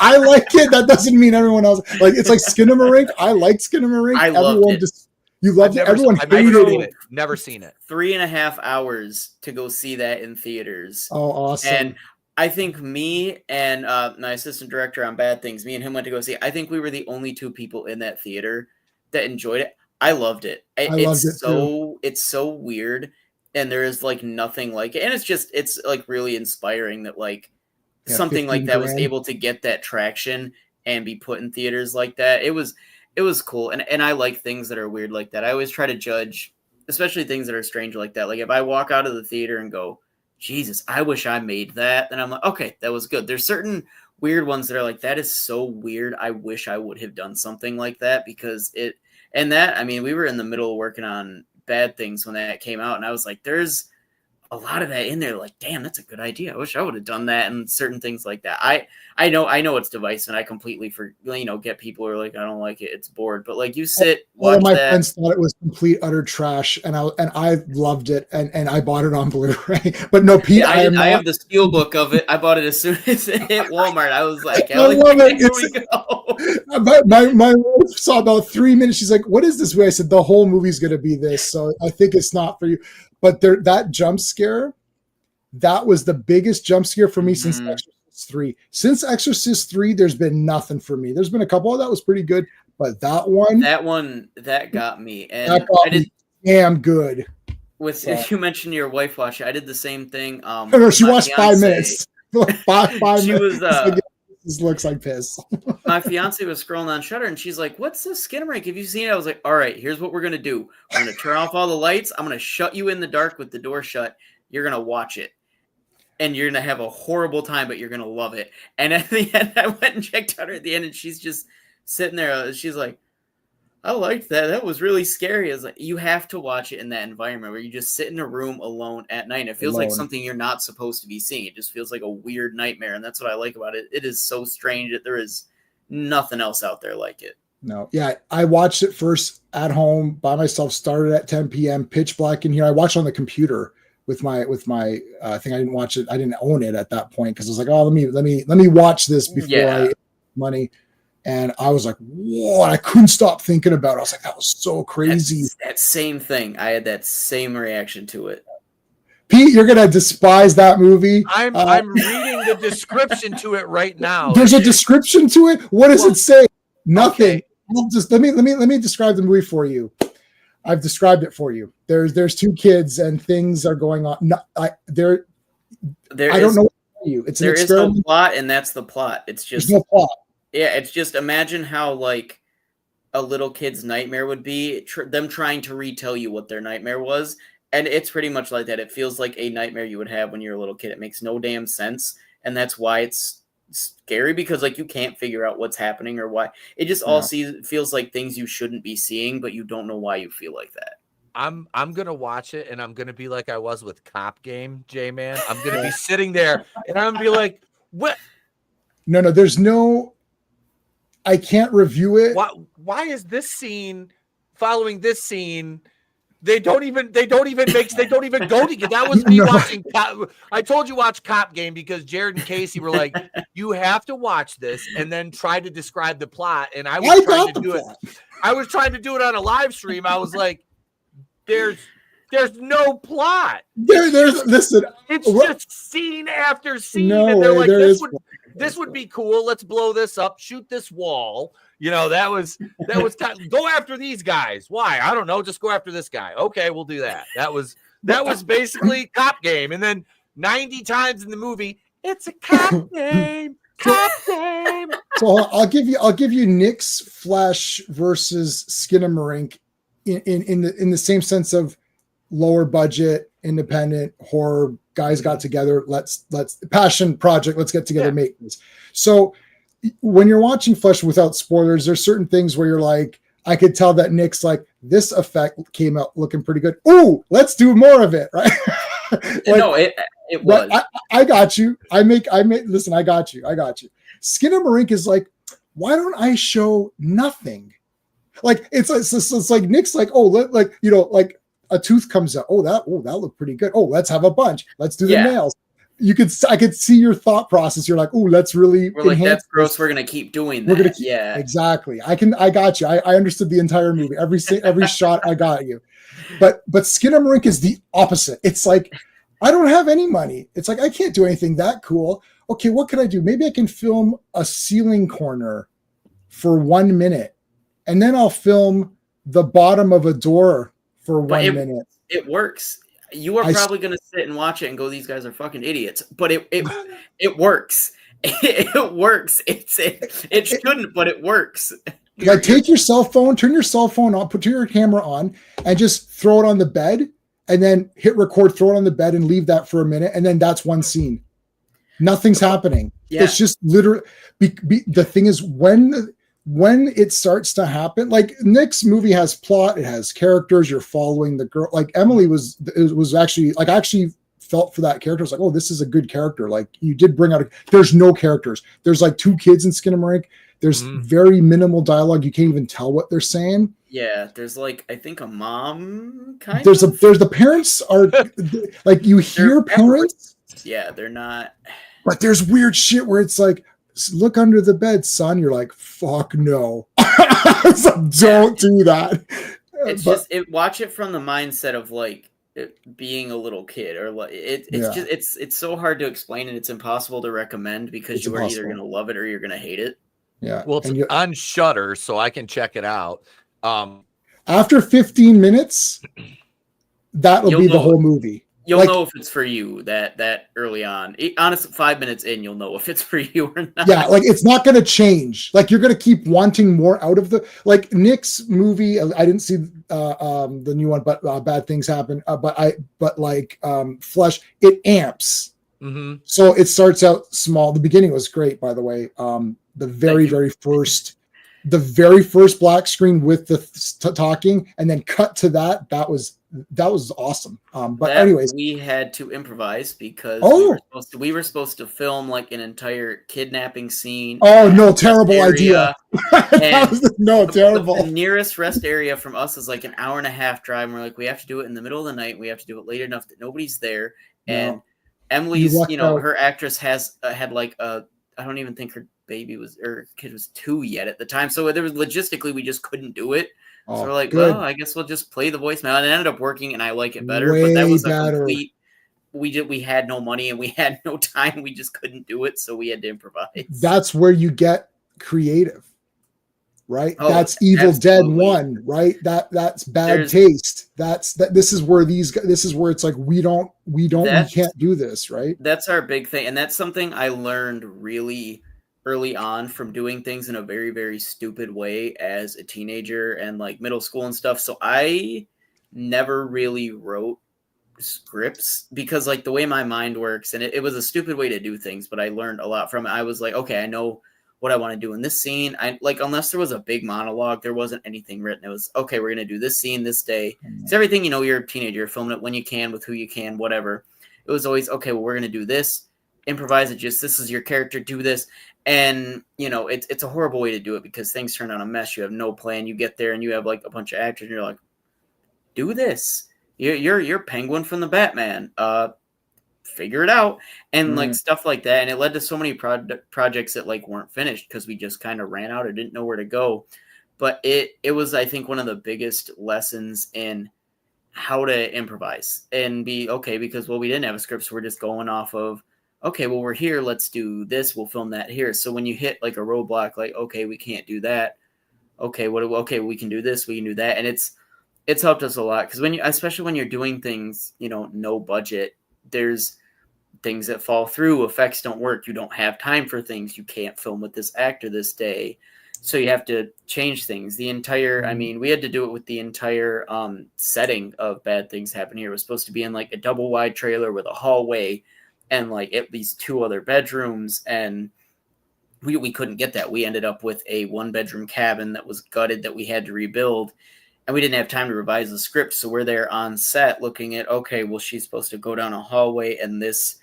I like it. That doesn't mean everyone else. Like, it's like Skinamarink. I like Skinamarink. I loved it. You loved it. Everyone hated it. Never seen it. 3.5 hours to go see that in theaters. Oh, awesome! And I think me and my assistant director on Bad Things, me and him went to go see it. I think we were the only two people in that theater that enjoyed it. I loved it. It's so weird. And there is like nothing like it. And it's like really inspiring that like something like that was able to get that traction and be put in theaters like that. It was cool. And I like things that are weird like that. I always try to judge, especially things that are strange like that. Like, if I walk out of the theater and go, Jesus, I wish I made that, then I'm like, okay, that was good. There's certain weird ones that are like, that is so weird. I wish I would have done something like that, because we were in the middle of working on Bad Things when that came out, and I was like, there's a lot of that in there. Like, damn, that's a good idea. I wish I would have done that, and certain things like that. I know it's divisive, and I completely get people who are like, I don't like it, it's bored. But like, you sit, watch all of my that. friends thought it was complete utter trash, and I loved it, and I bought it on Blu-ray. But no, Pete, I have the steelbook of it. I bought it as soon as it hit Walmart. I was like, I love it. Here we go. My wife saw about 3 minutes. She's like, what is this movie? I said, the whole movie's going to be this, so I think it's not for you. But that jump scare, that was the biggest jump scare for me since Exorcist 3. Since Exorcist 3, there's been nothing for me. There's been a couple that was pretty good, but that got me. And that got me damn good. If you mentioned your wife watching, I did the same thing. No, she watched 5 minutes. Five she minutes. was this looks like piss. My fiance was scrolling on Shudder, and she's like, what's this Skinamarink? Have you seen it? I was like, all right, here's what we're going to do. We're going to turn off all the lights. I'm going to shut you in the dark with the door shut. You're going to watch it. And you're going to have a horrible time, but you're going to love it. And at the end, I went and checked out her at the end, and she's just sitting there. She's like, I liked that. That was really scary. I was like, you have to watch it in that environment where you just sit in a room alone at night. And it feels like something you're not supposed to be seeing. It just feels like a weird nightmare. And that's what I like about it. It is so strange that there is nothing else out there like it. No. Yeah. I watched it first at home by myself, started at 10 p.m., pitch black in here. I watched on the computer with my thing. I didn't watch it. I didn't own it at that point, because I was like, oh, let me watch this before I money. And I was like, whoa, I couldn't stop thinking about it. I was like, that was so crazy. That same thing. I had that same reaction to it. Pete, you're going to despise that movie. I'm reading the description to it right now. There's a description to it? What does it say? Nothing. Okay. Just let me describe the movie for you. I've described it for you. There's two kids and things are going on. I don't know what to tell you. There is no plot, and that's the plot. It's just there's no plot. Yeah, it's just, imagine how like a little kid's nightmare would be, them trying to retell you what their nightmare was. And it's pretty much like that. It feels like a nightmare you would have when you're a little kid. It makes no damn sense. And that's why it's scary, because like you can't figure out what's happening or why. It just all feels like things you shouldn't be seeing, but you don't know why you feel like that. I'm gonna watch it, and I'm gonna be like I was with Cop Game, J-Man. I'm gonna be sitting there, and I'm gonna be like, "What? No, there's no. I can't review it. Why is this scene following this scene? They don't even go together. That was me watching Cop. I told you watch Cop Game because Jared and Kasey were like, you have to watch this and then try to describe the plot. And I was trying to do it. I was trying to do it on a live stream. I was like, there's no plot. Listen, it's just scene after scene, and they're like, this would be cool. Let's blow this up, shoot this wall. You know, that was go after these guys. Why? I don't know. Just go after this guy. Okay, we'll do that. That was basically Cop Game. And then 90 times in the movie, it's a cop game. Cop game. So I'll give you Nick's Flesh versus Skinamarink in the same sense of lower budget, independent horror. Guys got together. Let's passion project. Let's get together, make this. So when you're watching Flesh, without spoilers, there's certain things where you're like, I could tell that Nick's like, this effect came out looking pretty good. Ooh, let's do more of it, right? No, it was. I got you. Listen, I got you. Skinamarink is like, why don't I show nothing? Like it's like Nick's like, like a tooth comes out. That looked pretty good. Oh, let's have a bunch. Let's do the nails. I could see your thought process. You're like, oh, let's really. We're like, that's gross. We're gonna keep doing that. Exactly. I got you. I understood the entire movie. Every shot, I got you. But Skinamarink is the opposite. It's like, I don't have any money. It's like, I can't do anything that cool. Okay, what can I do? Maybe I can film a ceiling corner for 1 minute, and then I'll film the bottom of a door for 1 minute. It works. You are probably going to sit and watch it and go, these guys are fucking idiots. But it works. It works. It shouldn't, but it works. Like, take your cell phone, turn your cell phone on, put your camera on, and just throw it on the bed, and then hit record, throw it on the bed, and leave that for a minute, and then that's one scene. Nothing's happening. Yeah. It's just literally. The thing is, when it starts to happen, like Nick's movie has plot, it has characters, you're following the girl. Like Emily was actually like, I actually felt for that character. I was like, oh, this is a good character. Like, you did bring out there's no characters. There's like 2 kids in Skinamarink. There's very minimal dialogue. You can't even tell what they're saying. Yeah, there's like, I think a mom kind of. There's the parents are like, you hear parents. Yeah, they're not. But there's weird shit where it's like, look under the bed, son. You're like, fuck no. So don't do that. It's watch it from the mindset of like it being a little kid, or like it's so hard to explain, and it's impossible to recommend because you are either going to love it or you're going to hate it. Yeah. Well, it's on Shudder, so I can check it out. After 15 minutes, that'll be the whole movie. You'll know if it's for you that early on. Honestly, 5 minutes in, you'll know if it's for you or not. Yeah, like it's not going to change. Like, you're going to keep wanting more out of the, like Nick's movie. I didn't see the new one, but Bad Things Happen. But Flesh, it amps. Mm-hmm. So it starts out small. The beginning was great, by the way. The very first black screen with the talking, and then cut to that. That was awesome. Anyways, we had to improvise because we were supposed to film like an entire kidnapping scene. Oh no, terrible idea. Terrible. The nearest rest area from us is like an hour and a half drive. And we're like, we have to do it in the middle of the night. We have to do it late enough that nobody's there. And Emily's, her actress had like I don't even think her kid was 2 yet at the time. So there was logistically, we just couldn't do it. So we're like, well, I guess we'll just play the voicemail, and it ended up working, and I like it better. But that was a complete. We had no money and we had no time. We just couldn't do it, so we had to improvise. That's where you get creative, right? That's Evil Dead 1, right? That's Bad Taste. This is where it's like we can't do this, right? That's our big thing, and that's something I learned really early on from doing things in a very, very stupid way as a teenager and like middle school and stuff. So I never really wrote scripts because like the way my mind works, and it was a stupid way to do things, but I learned a lot from it. I was like, okay, I know what I want to do in this scene. I like, unless there was a big monologue, there wasn't anything written. It was, okay, we're going to do this scene this day. It's everything, you're a teenager, you're filming it when you can, with who you can, whatever. It was always, okay, well, we're going to do this, improvise it, just, this is your character, do this. And, it's a horrible way to do it because things turn out a mess. You have no plan. You get there and you have like a bunch of actors and you're like, do this. You're Penguin from the Batman. Figure it out. And like stuff like that. And it led to so many projects that like weren't finished because we just kind of ran out or didn't know where to go. But it was, I think, one of the biggest lessons in how to improvise and be okay, because, well, we didn't have a script, so we're just going off of, okay, well, we're here, let's do this, we'll film that here. So when you hit like a roadblock, like, okay, we can't do that. Okay, we can do this, we can do that. And it's helped us a lot because especially when you're doing things, no budget, there's things that fall through, effects don't work, you don't have time for things, you can't film with this actor this day. So you have to change things. The entire, we had to do it with the entire setting of Bad Things Happen Here. It was supposed to be in like a double wide trailer with a hallway and like at least 2 other bedrooms. And we couldn't get that. We ended up with a 1-bedroom cabin that was gutted that we had to rebuild. And we didn't have time to revise the script. So we're there on set looking at, okay, well, she's supposed to go down a hallway and this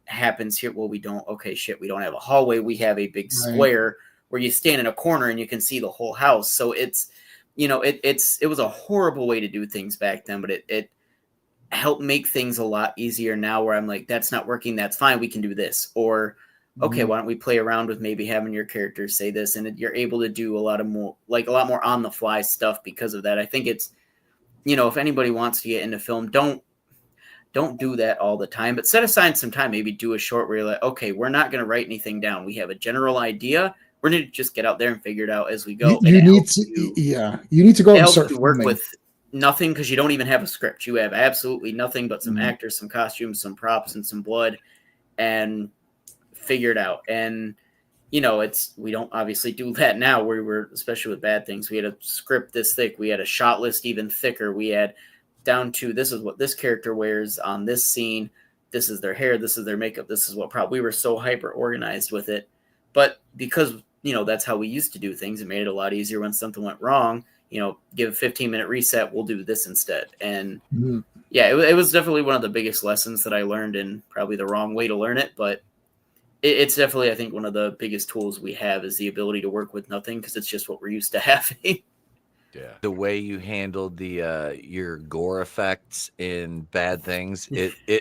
happens here. Well, we don't. Okay, shit, we don't have a hallway. We have a big square where you stand in a corner and you can see the whole house. So it's, it was a horrible way to do things back then, but it helped make things a lot easier now where I'm like, that's not working. That's fine. We can do this. Or, okay, why don't we play around with maybe having your characters say this, and you're able to do a lot more on the fly stuff because of that. I think it's, if anybody wants to get into film, don't do that all the time, but set aside some time, maybe do a short where you're like, okay, we're not going to write anything down. We have a general idea. We're going to just get out there and figure it out as we go. You need to go and start work with nothing because you don't even have a script. You have absolutely nothing but some actors, some costumes, some props, and some blood, and figure it out. And we don't obviously do that now. Especially with Bad Things, we had a script this thick, we had a shot list even thicker, we had down to, this is what this character wears on this scene, this is their hair, this is their makeup, this is what prop. We were so hyper organized with it, but because that's how we used to do things, it made it a lot easier when something went wrong. Give a 15-minute reset, we'll do this instead. And it was definitely one of the biggest lessons that I learned, and probably the wrong way to learn it, but it's definitely, I think, one of the biggest tools we have is the ability to work with nothing, because it's just what we're used to having. Yeah, the way you handled the your gore effects in Bad Things,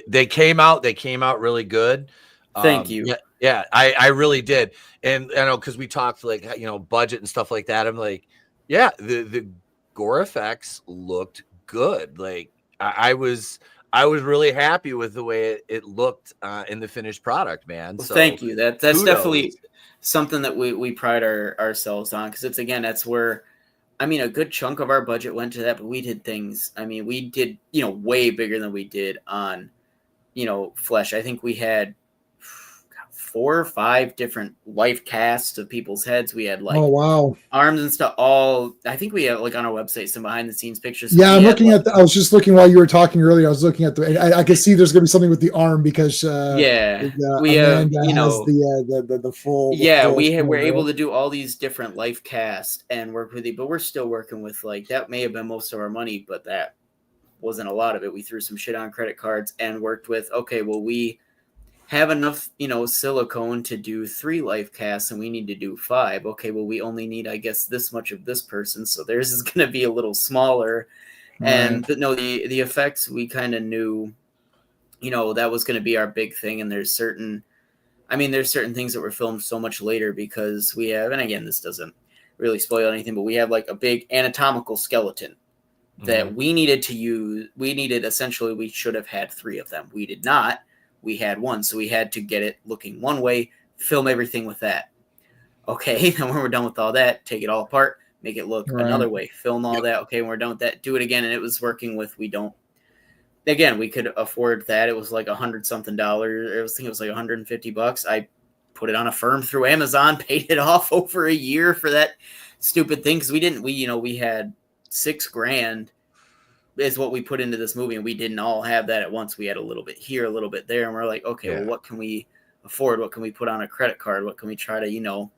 they came out really good. Thank you. Yeah, I really did. And I know, because we talked like budget and stuff like that. I'm like, yeah, the gore effects looked good. Like I was really happy with the way it looked in the finished product, man. Well, so thank you. That's definitely something that we pride ourselves on, because that's where, a good chunk of our budget went to that, but we did things. We did, way bigger than we did on, Flesh. I think we had 4 or 5 different life casts of people's heads. We had arms and stuff. I think we have like on our website some behind the scenes pictures. Yeah, I'm looking at. I was just looking while you were talking earlier. I was looking at I could see there's going to be something with the arm because we have the full. We're able to do all these different life casts and work with it, but we're still working with that may have been most of our money, but that wasn't a lot of it. We threw some shit on credit cards and worked with, okay, well, we have enough, silicone to do 3 life casts and we need to do 5. Okay, well, we only need, I guess, this much of this person, so theirs is going to be a little smaller. Right. But no, the effects, we kind of knew, that was going to be our big thing. And there's certain things that were filmed so much later because we have, and again, this doesn't really spoil anything, but we have like a big anatomical skeleton that we needed to use. Essentially, we should have had 3 of them. We did not. We had 1, so we had to get it looking one way, film everything with that. Okay, then when we're done with all that, take it all apart, make it look another way, film all that. Okay, when we're done with that, do it again. And it was working with, we could afford that. It was like $100-something. I think it was like $150. I put it on a firm through Amazon, paid it off over a year for that stupid thing. Cause we had $6,000 is what we put into this movie, and we didn't all have that at once. We had a little bit here, a little bit there, and we're like, okay, well, what can we afford? What can we put on a credit card? What can we try to,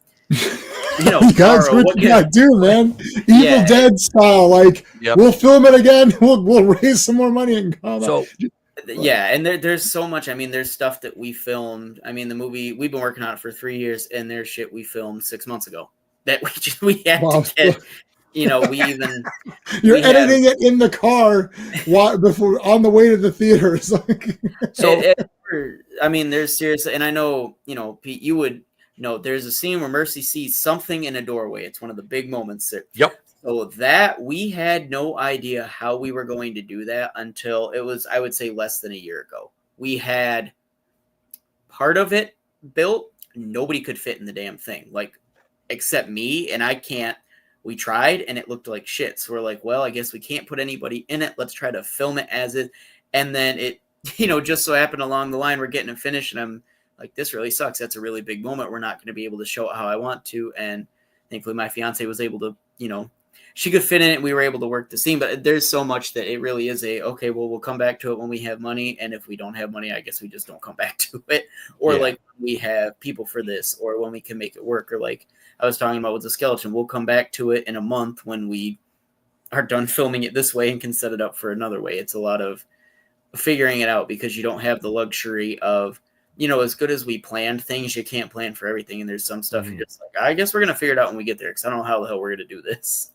Guys, what you gotta do, man? Evil Dead style, like we'll film it again. We'll raise some more money and come. So, and there's so much. I mean, there's stuff that we filmed. I mean, the movie we've been working on it for 3 years, and there's shit we filmed 6 months ago that we had to get. We even you're editing it in the car before on the way to the theaters. I mean, there's seriously, and I know, Pete, you would know. There's a scene where Mercy sees something in a doorway. It's one of the big moments there. Yep. So that we had no idea how we were going to do that until it was, I would say, less than a year ago. We had part of it built. Nobody could fit in the damn thing, like except me, and I can't. We tried and it looked like shit. So we're like, well, I guess we can't put anybody in it. Let's try to film it as is. And then it, just so happened along the line, we're getting it finished. And I'm like, this really sucks. That's a really big moment. We're not going to be able to show it how I want to. And thankfully my fiance was able to, she could fit in it. And we were able to work the scene, but there's so much that it really is okay, well, we'll come back to it when we have money. And if we don't have money, I guess we just don't come back to it. Or like we have people for this, or when we can make it work, or like I was talking about with the skeleton, we'll come back to it in a month when we are done filming it this way and can set it up for another way. It's a lot of figuring it out because you don't have the luxury of, as good as we planned things, you can't plan for everything. And there's some stuff you're just like, I guess we're going to figure it out when we get there, because I don't know how the hell we're going to do this.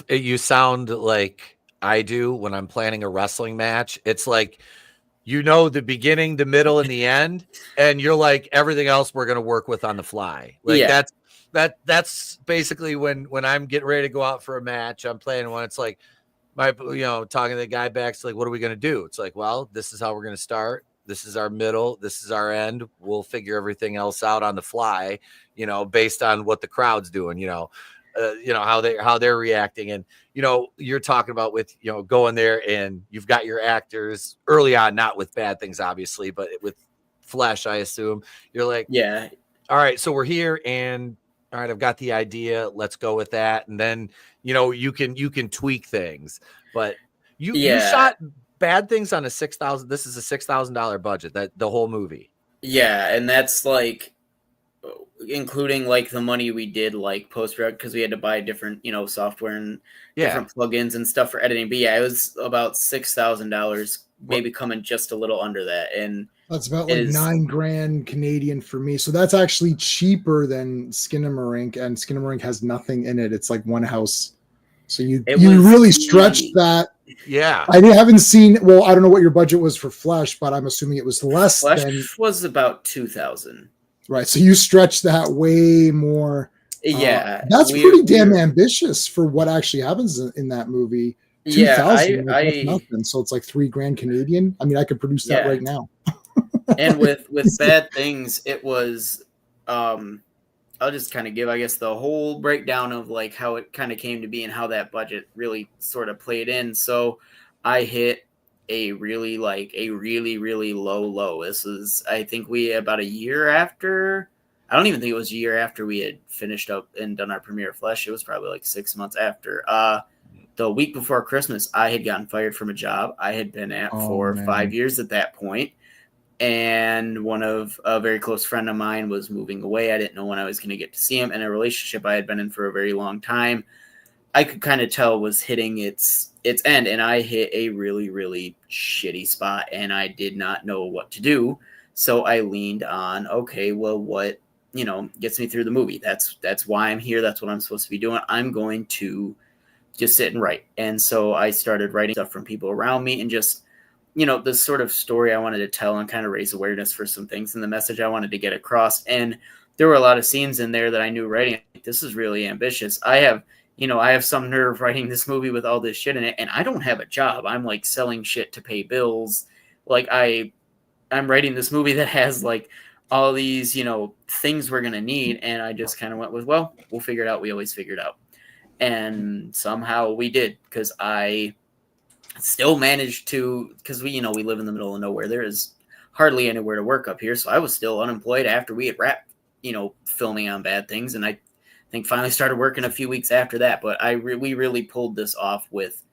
You sound like I do when I'm planning a wrestling match. It's like, the beginning, the middle, and the end, and you're like, everything else we're going to work with on the fly. Like that's basically when I'm getting ready to go out for a match, I'm playing one. It's like talking to the guy back. It's like, what are we going to do? It's like, well, this is how we're going to start. This is our middle. This is our end. We'll figure everything else out on the fly, based on what the crowd's doing, how they're reacting. And, you're talking about with, going there and you've got your actors early on, not with bad things, obviously, but with flesh, I assume you're like, all right, so we're here and all right, I've got the idea. Let's go with that. And then, you can tweak things, but you shot bad things on a $6,000. This is a $6,000 budget, that the whole movie. Yeah. And that's like, including like the money we did like post-production, because we had to buy different software and different plugins and stuff for editing. But it was about $6,000, maybe coming just a little under that. And that's about like $9,000 Canadian for me. So that's actually cheaper than Skinamarink, and Skinamarink has nothing in it. It's like one house. So you really stretched that. Yeah. I haven't seen, well, I don't know what your budget was for Flesh, but I'm assuming it was less Flesh than was about $2,000. Right, so you stretch that way more. That's pretty damn ambitious for what actually happens in that movie. 2,000, that's nothing. So it's like $3,000 Canadian. I mean, I could produce that right now. And with bad things, it was. I'll just kind of give, I guess, the whole breakdown of like how it kind of came to be and how that budget really sort of played in. So I hit a really low. This was, I think, about a year after. I don't even think it was a year after we had finished up and done our premiere Flesh. It was probably like 6 months after. The week before Christmas, I had gotten fired from a job I had been at for 5 years at that point. And a very close friend of mine was moving away. I didn't know when I was going to get to see him. And a relationship I had been in for a very long time, I could kind of tell was hitting its end, and I hit a really, really shitty spot, and I did not know what to do. So I leaned on, okay, well, what, gets me through the movie? That's why I'm here. That's what I'm supposed to be doing. I'm going to just sit and write. And so I started writing stuff from people around me and just, the sort of story I wanted to tell and kind of raise awareness for some things and the message I wanted to get across. And there were a lot of scenes in there that I knew writing. This is really ambitious. I have some nerve writing this movie with all this shit in it, and I don't have a job. I'm like selling shit to pay bills. Like I'm writing this movie that has like all these, things we're going to need. And I just kind of went with, well, we'll figure it out. We always figure it out. And somehow we did, because I still managed to, because we live in the middle of nowhere. There is hardly anywhere to work up here. So I was still unemployed after we had wrapped, filming on Bad Things. And I think finally started working a few weeks after that. But we really pulled this off with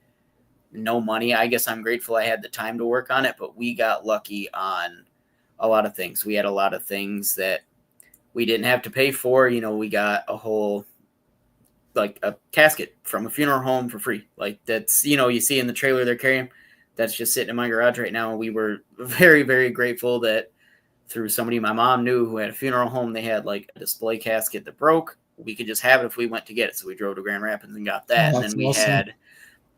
no money. I guess I'm grateful I had the time to work on it, but we got lucky on a lot of things. We had a lot of things that we didn't have to pay for. We got a whole, like a casket from a funeral home for free. Like that's, you see in the trailer they're carrying, that's just sitting in my garage right now. And we were very, very grateful that through somebody my mom knew who had a funeral home, they had like a display casket that broke. We could just have it if we went to get it. So we drove to Grand Rapids and got that. And then we had,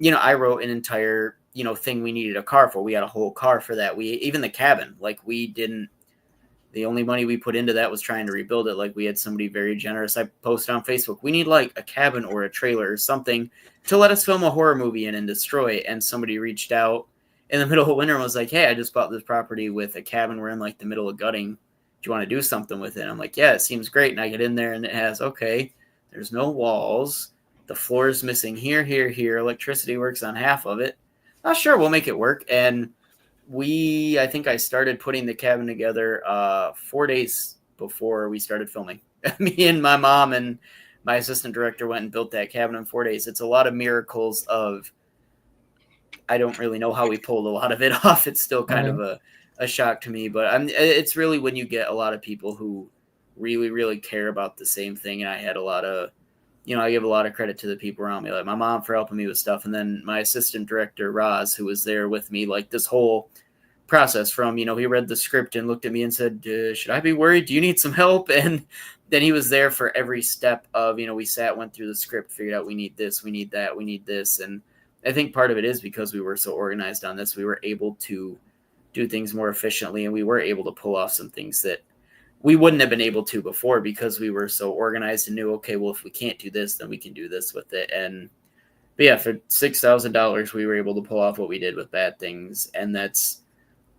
I wrote an entire, thing we needed a car for. We had a whole car for that. Even the cabin, like the only money we put into that was trying to rebuild it. Like we had somebody very generous. I posted on Facebook, we need like a cabin or a trailer or something to let us film a horror movie in and destroy it. And somebody reached out in the middle of winter and was like, hey, I just bought this property with a cabin. We're in like the middle of gutting. Do you want to do something with it? I'm like, yeah, it seems great. And I get in there and it has, there's no walls. The floor is missing here. Electricity works on half of it. Oh, sure, we'll make it work. And I think I started putting the cabin together 4 days before we started filming. Me and my mom and my assistant director went and built that cabin in 4 days. It's a lot of miracles of, I don't really know how we pulled a lot of it off. It's still kind of a shock to me, but it's really when you get a lot of people who really, really care about the same thing. And I had a lot of, I give a lot of credit to the people around me, like my mom for helping me with stuff. And then my assistant director, Roz, who was there with me, like this whole process from, he read the script and looked at me and said, should I be worried? Do you need some help? And then he was there for every step of, we went through the script, figured out we need this, we need that, we need this. And I think part of it is because we were so organized on this, we were able to do things more efficiently, and we were able to pull off some things that we wouldn't have been able to before because we were so organized and knew, okay, well, if we can't do this, then we can do this with it. But yeah, for $6,000, we were able to pull off what we did with Bad Things. And that's,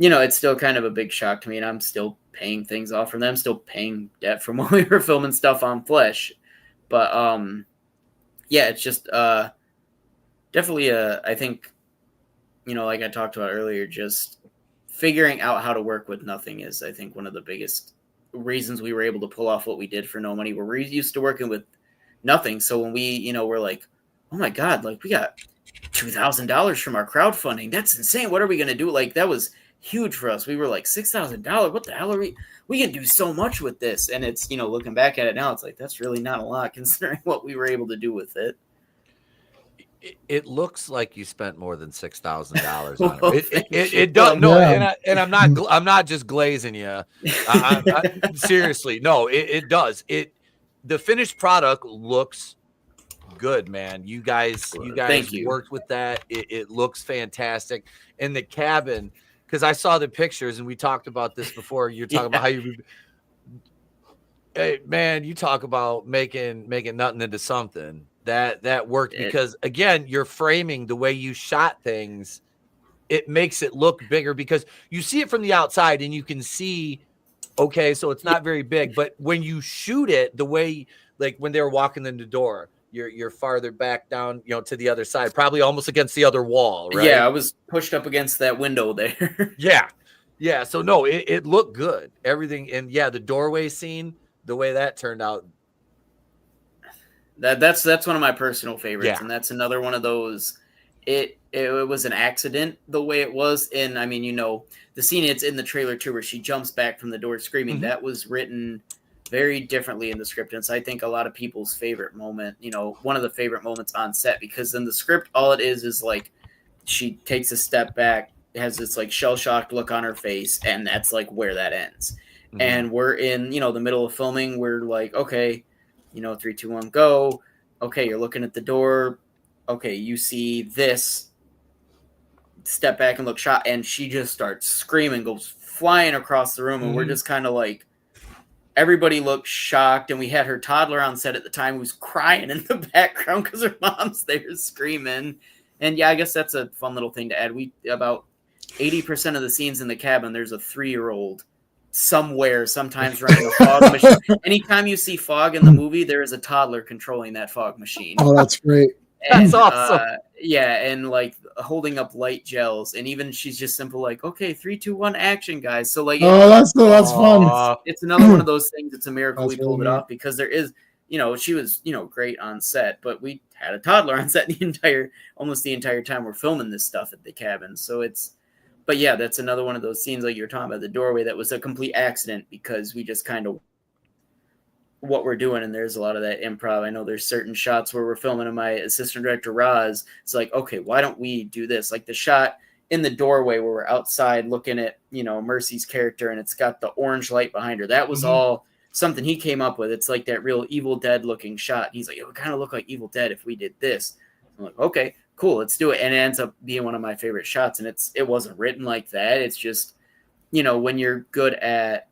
it's still kind of a big shock to me. And I'm still paying things off from them, still paying debt from when we were filming stuff on Flesh. But yeah, it's just definitely I think, like I talked about earlier, just figuring out how to work with nothing is, I think, one of the biggest reasons we were able to pull off what we did for no money. We're used to working with nothing. So when we, we're like, oh my God, like we got $2,000 from our crowdfunding. That's insane. What are we going to do? Like that was huge for us. We were like $6,000. What the hell are we can do so much with this. And it's, looking back at it now, it's like, that's really not a lot considering what we were able to do with it. It looks like you spent more than $6,000 on it. It does. No, yeah. and I'm not just glazing you. Seriously, no, it does. The finished product looks good, man. You guys worked with that. It looks fantastic. And the cabin, because I saw the pictures and we talked about this before. You're talking about how you, hey man, you talk about making nothing into something. That worked because again, you're framing the way you shot things. It makes it look bigger because you see it from the outside and you can see, okay, so it's not very big, but when you shoot it the way, like when they were walking in the door, you're farther back down, to the other side, probably almost against the other wall, right? Yeah, I was pushed up against that window there. Yeah. So no, it looked good. Everything, and yeah, the doorway scene, the way that turned out. That's one of my personal favorites, and that's another one of those. It was an accident the way it was, and I mean, the scene it's in the trailer too, where she jumps back from the door screaming. Mm-hmm. That was written very differently in the script, and it's I think a lot of people's favorite moment. One of the favorite moments on set, because in the script, all it is like she takes a step back, has this like shell shocked look on her face, and that's like where that ends. Mm-hmm. And we're in the middle of filming. We're like, okay. 3, 2, 1, go. Okay, you're looking at the door. Okay, you see this. Step back and look shot. And she just starts screaming, goes flying across the room. And we're just kind of like, everybody looked shocked. And we had her toddler on set at the time who was crying in the background because her mom's there screaming. And yeah, I guess that's a fun little thing to add. About 80% of the scenes in the cabin, there's a 3-year-old somewhere, sometimes running a fog machine. Anytime you see fog in the movie, there is a toddler controlling that fog machine. Oh, that's great. That's awesome. Yeah, and like holding up light gels, and even she's just simple like, okay, 3, 2, 1, action, guys. So like, Oh, that's fun. It's another one of those things. It's a miracle That's we pulled really it off, because there is, she was, great on set, but we had a toddler on set almost the entire time we're filming this stuff at the cabin. So but yeah, that's another one of those scenes like you're talking about, the doorway, that was a complete accident because we just kind of what we're doing, and there's a lot of that improv. I know there's certain shots where we're filming, and my assistant director Roz, it's like, okay, why don't we do this? Like the shot in the doorway where we're outside looking at, Mercy's character, and it's got the orange light behind her. That was all something he came up with. It's like that real Evil Dead looking shot. He's like, it would kind of look like Evil Dead if we did this. I'm like, okay, cool, let's do it. And it ends up being one of my favorite shots. And it wasn't written like that. It's just, when you're good at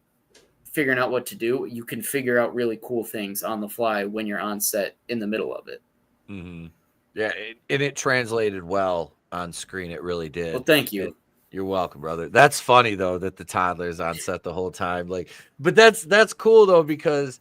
figuring out what to do, you can figure out really cool things on the fly when you're on set in the middle of it. Mm-hmm. Yeah, and it translated well on screen. It really did. Well, thank you. You're welcome, brother. That's funny though that the toddler's on set the whole time. Like, but that's cool though, because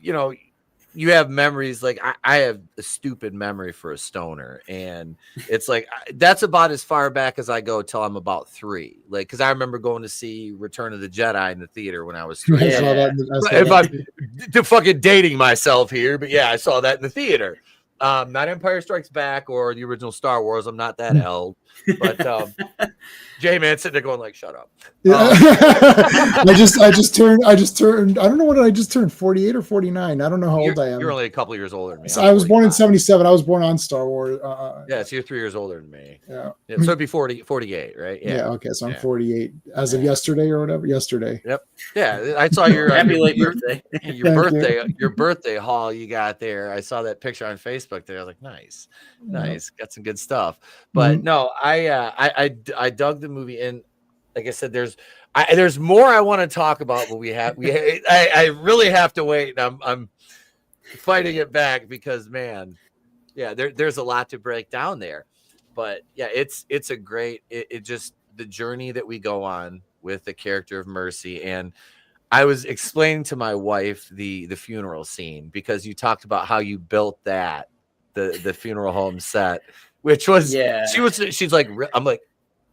you have memories. Like I have a stupid memory for a stoner, and it's like that's about as far back as I go till I'm about 3. Like, because I remember going to see Return of the Jedi in the theater when I was 3. I saw that. If I'm fucking dating myself here, but yeah, I saw that in the theater. Not Empire Strikes Back or the original Star Wars. I'm not that old, but J-Man sitting there going like, "Shut up." Yeah. I just turned. I don't know what I just turned, 48 or 49. I don't know how old I am. You're only a couple years older than me. So I was born in 77. I was born on Star Wars. Yeah, so you're 3 years older than me. Yeah. So it'd be 48, right? Yeah. Okay, so I'm 48 as of yesterday or whatever. Yesterday. Yep. Yeah, I saw your happy late birthday. Your birthday haul you got there. I saw that picture on Facebook there. I was like, nice, got some good stuff. But no, I dug the movie, and like I said, there's more I want to talk about, but I really have to wait. I'm fighting it back because, man, yeah, there's a lot to break down there. But yeah, it's a great, it just the journey that we go on with the character of Mercy. And I was explaining to my wife the funeral scene, because you talked about how you built that the funeral home set, which was she's like, I'm like,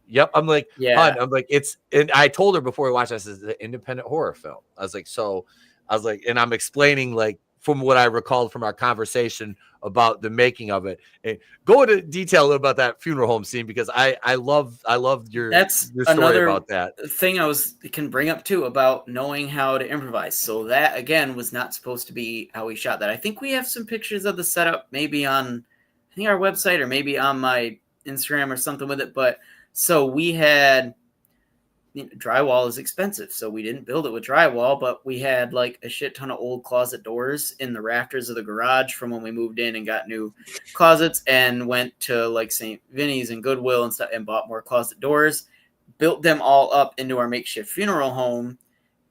yep. I'm like, yeah. I'm like, and I told her before we watched this, is an independent horror film. I was like, and I'm explaining like from what I recalled from our conversation about the making of it, and go into detail about that funeral home scene, because I love your story about that. Thing I can bring up too about knowing how to improvise. So that again was not supposed to be how we shot that. I think we have some pictures of the setup, maybe on our website or maybe on my Instagram or something with it. But so we had drywall is expensive, so we didn't build it with drywall, but we had like a shit ton of old closet doors in the rafters of the garage from when we moved in and got new closets, and went to like St. Vinnie's and Goodwill and stuff and bought more closet doors, built them all up into our makeshift funeral home.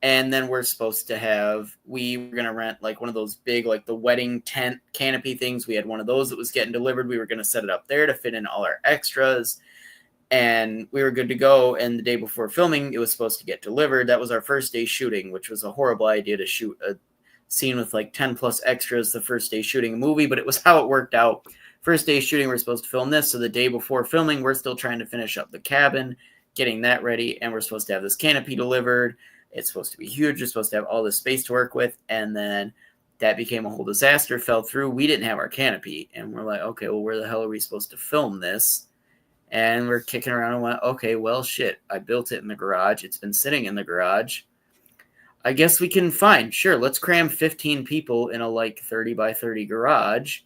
And then we were going to rent like one of those big, like the wedding tent canopy things. We had one of those that was getting delivered. We were going to set it up there to fit in all our extras. And we were good to go. And the day before filming, it was supposed to get delivered. That was our first day shooting, which was a horrible idea to shoot a scene with like 10 plus extras the first day shooting a movie, but it was how it worked out. First day shooting, we're supposed to film this. So the day before filming, we're still trying to finish up the cabin, getting that ready. And we're supposed to have this canopy delivered. It's supposed to be huge. You're supposed to have all this space to work with. And then that became a whole disaster, fell through. We didn't have our canopy. And we're like, okay, well, where the hell are we supposed to film this? And we're kicking around and went, okay, well, shit, I built it in the garage. It's been sitting in the garage. I guess we can let's cram 15 people in a like 30 by 30 garage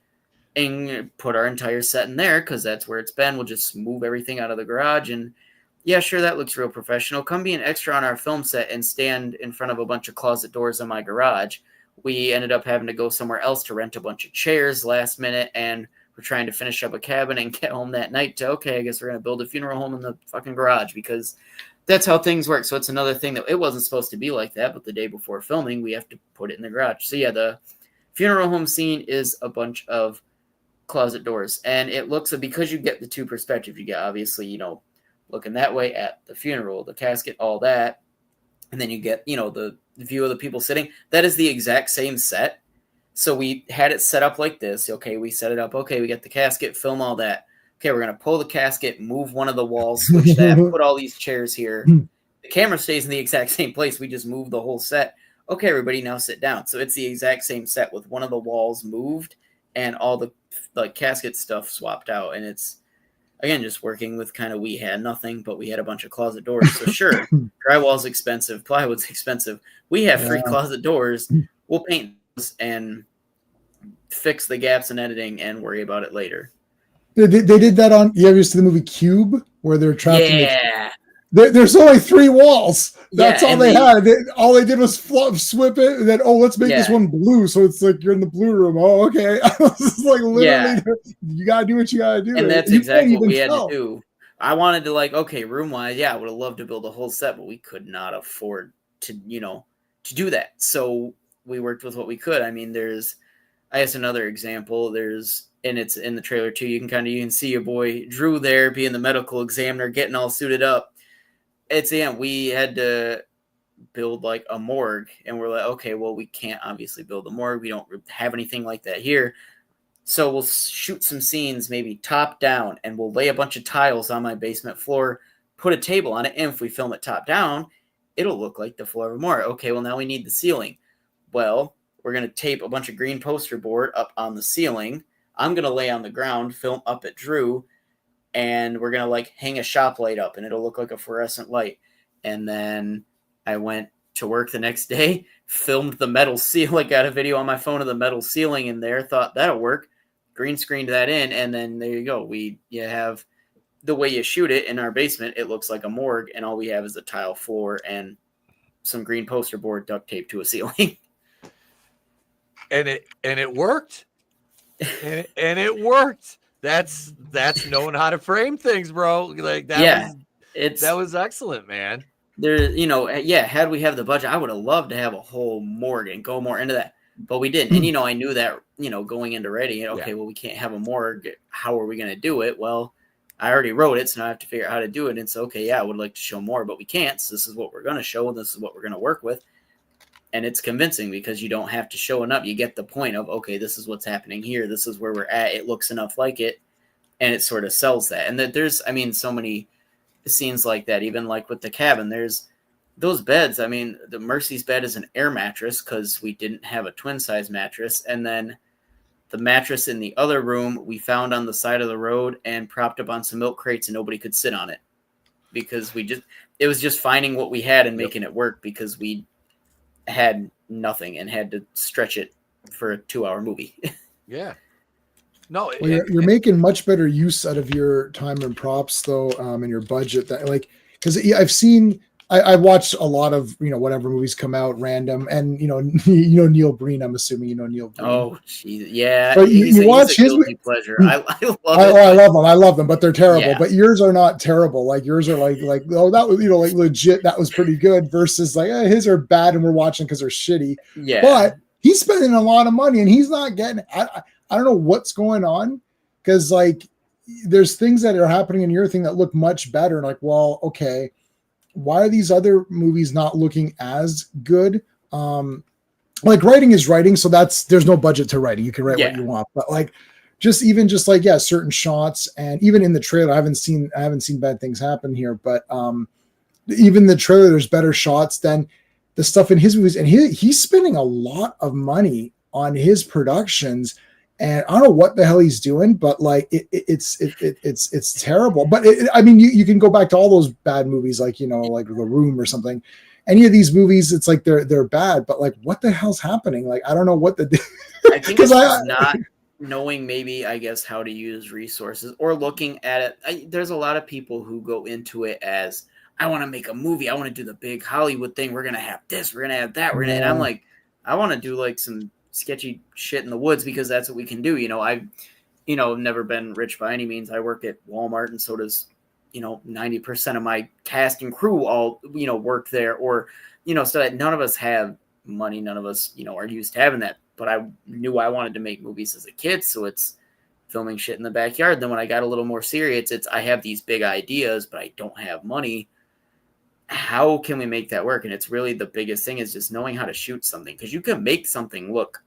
and put our entire set in there, because that's where it's been. We'll just move everything out of the garage. And yeah, sure, that looks real professional. Come be an extra on our film set and stand in front of a bunch of closet doors in my garage. We ended up having to go somewhere else to rent a bunch of chairs last minute, and we're trying to finish up a cabin and get home that night to, okay, I guess we're going to build a funeral home in the fucking garage, because that's how things work. So it's another thing that it wasn't supposed to be like that, but the day before filming, we have to put it in the garage. So yeah, the funeral home scene is a bunch of closet doors, and it looks, because you get the two perspectives, you get obviously, looking that way at the funeral, the casket, all that, and then you get, the view of the people sitting. That is the exact same set. So we had it set up like this. Okay, we set it up. Okay, we got the casket, film all that. okay, we're going to pull the casket, move one of the walls, switch that, put all these chairs here. The camera stays in the exact same place. We just move the whole set. Okay, everybody, now sit down. So it's the exact same set with one of the walls moved and all the casket stuff swapped out. And it's, again, just working with kind of, we had nothing, but we had a bunch of closet doors. So sure, drywall's expensive, plywood's expensive. We have 3 closet doors. We'll paint those and fix the gaps in editing and worry about it later. They did that on, you ever seen the movie Cube, where they're trapped in there's only 3 walls. That's all they had. All they did was swip it, and then, let's make this one blue. So it's like you're in the blue room. Oh, okay. It's like literally, you got to do what you got to do. And that's exactly what we had to do. I wanted to room-wise, I would have loved to build a whole set, but we could not afford to, to do that. So we worked with what we could. I mean, I guess another example, and it's in the trailer too, you can see your boy Drew there being the medical examiner, getting all suited up. We had to build like a morgue, and we're like, okay, well, we can't obviously build a morgue. We don't have anything like that here. So we'll shoot some scenes, maybe top down, and we'll lay a bunch of tiles on my basement floor, put a table on it, and if we film it top down, it'll look like the floor of a morgue. Okay, well, now we need the ceiling. Well, we're going to tape a bunch of green poster board up on the ceiling. I'm going to lay on the ground, film up at Drew, and we're going to hang a shop light up, and it'll look like a fluorescent light. And then I went to work the next day, filmed the metal ceiling, got a video on my phone of the metal ceiling in there, thought that'll work, green screened that in, and then there you go. You have the way you shoot it in our basement, it looks like a morgue, and all we have is a tile floor and some green poster board duct taped to a ceiling. And it worked. and it worked. That's knowing how to frame things, bro. Like that was excellent, man. Had we have the budget, I would have loved to have a whole morgue and go more into that, but we didn't. And I knew that, going into writing, well, we can't have a morgue. How are we going to do it? Well, I already wrote it, so now I have to figure out how to do it. And so, I would like to show more, but we can't. So this is what we're going to show, and this is what we're going to work with. And it's convincing because you don't have to show enough. You get the point of, okay, this is what's happening here. This is where we're at. It looks enough like it. And it sort of sells that. And that there's, so many scenes like that, even like with the cabin, there's those beds. The Mercy's bed is an air mattress because we didn't have a twin size mattress. And then the mattress in the other room we found on the side of the road and propped up on some milk crates, and nobody could sit on it because it was just finding what we had and making it work because we had nothing and had to stretch it for a 2-hour movie. Yeah. No, you're making much better use out of your time and props though, and your budget. That because I've watched a lot of whatever movies come out random, and Neil Breen. I'm assuming Neil Breen. Oh, geez. Yeah. But you watch his pleasure. I love it. I love them. I love them, but they're terrible. Yeah. But yours are not terrible. Like yours are like oh, that was legit. That was pretty good. Versus his are bad, and we're watching because they're shitty. Yeah. But he's spending a lot of money, and he's not getting. I don't know what's going on, because there's things that are happening in your thing that look much better. And well, okay, why are these other movies not looking as good? Writing is writing, so there's no budget to writing. You can write what you want, but certain shots, and even in the trailer, I haven't seen bad things happen here, but even the trailer, there's better shots than the stuff in his movies, and he's spending a lot of money on his productions. And I don't know what the hell he's doing, but it's terrible. But you can go back to all those bad movies, like The Room or something. Any of these movies, it's they're bad. But what the hell's happening? I don't know what the. I think it's not knowing maybe, I guess, how to use resources or looking at it. There's a lot of people who go into it as, I want to make a movie. I want to do the big Hollywood thing. We're gonna have this. We're gonna have that. And I'm like, I want to do some sketchy shit in the woods because that's what we can do. I've never been rich by any means. I work at Walmart, and so does 90% of my cast and crew all work there, or so that none of us have money, none of us are used to having that. But I knew I wanted to make movies as a kid, so it's filming shit in the backyard. Then when I got a little more serious, it's I have these big ideas but I don't have money. How can we make that work? And it's really the biggest thing is just knowing how to shoot something, because you can make something look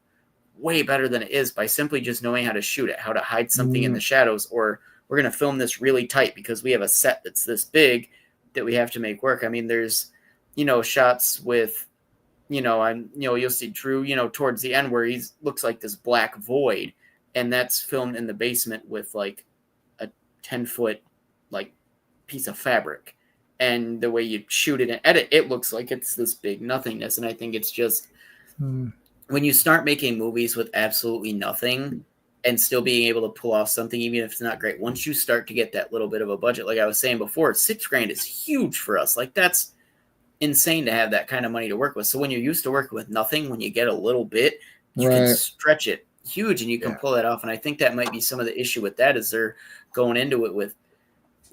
way better than it is by simply just knowing how to shoot it, how to hide something in the shadows, or we're going to film this really tight because we have a set that's this big that we have to make work. I mean, there's, shots with, you'll see Drew, towards the end where he looks like this black void, and that's filmed in the basement with like a 10-foot like piece of fabric. And the way you shoot it and edit, it looks like it's this big nothingness. And I think it's just when you start making movies with absolutely nothing and still being able to pull off something, even if it's not great, once you start to get that little bit of a budget, like I was saying before, $6,000 is huge for us. Like that's insane to have that kind of money to work with. So when you're used to working with nothing, when you get a little bit, you can stretch it huge and you can pull that off. And I think that might be some of the issue with that is they're going into it with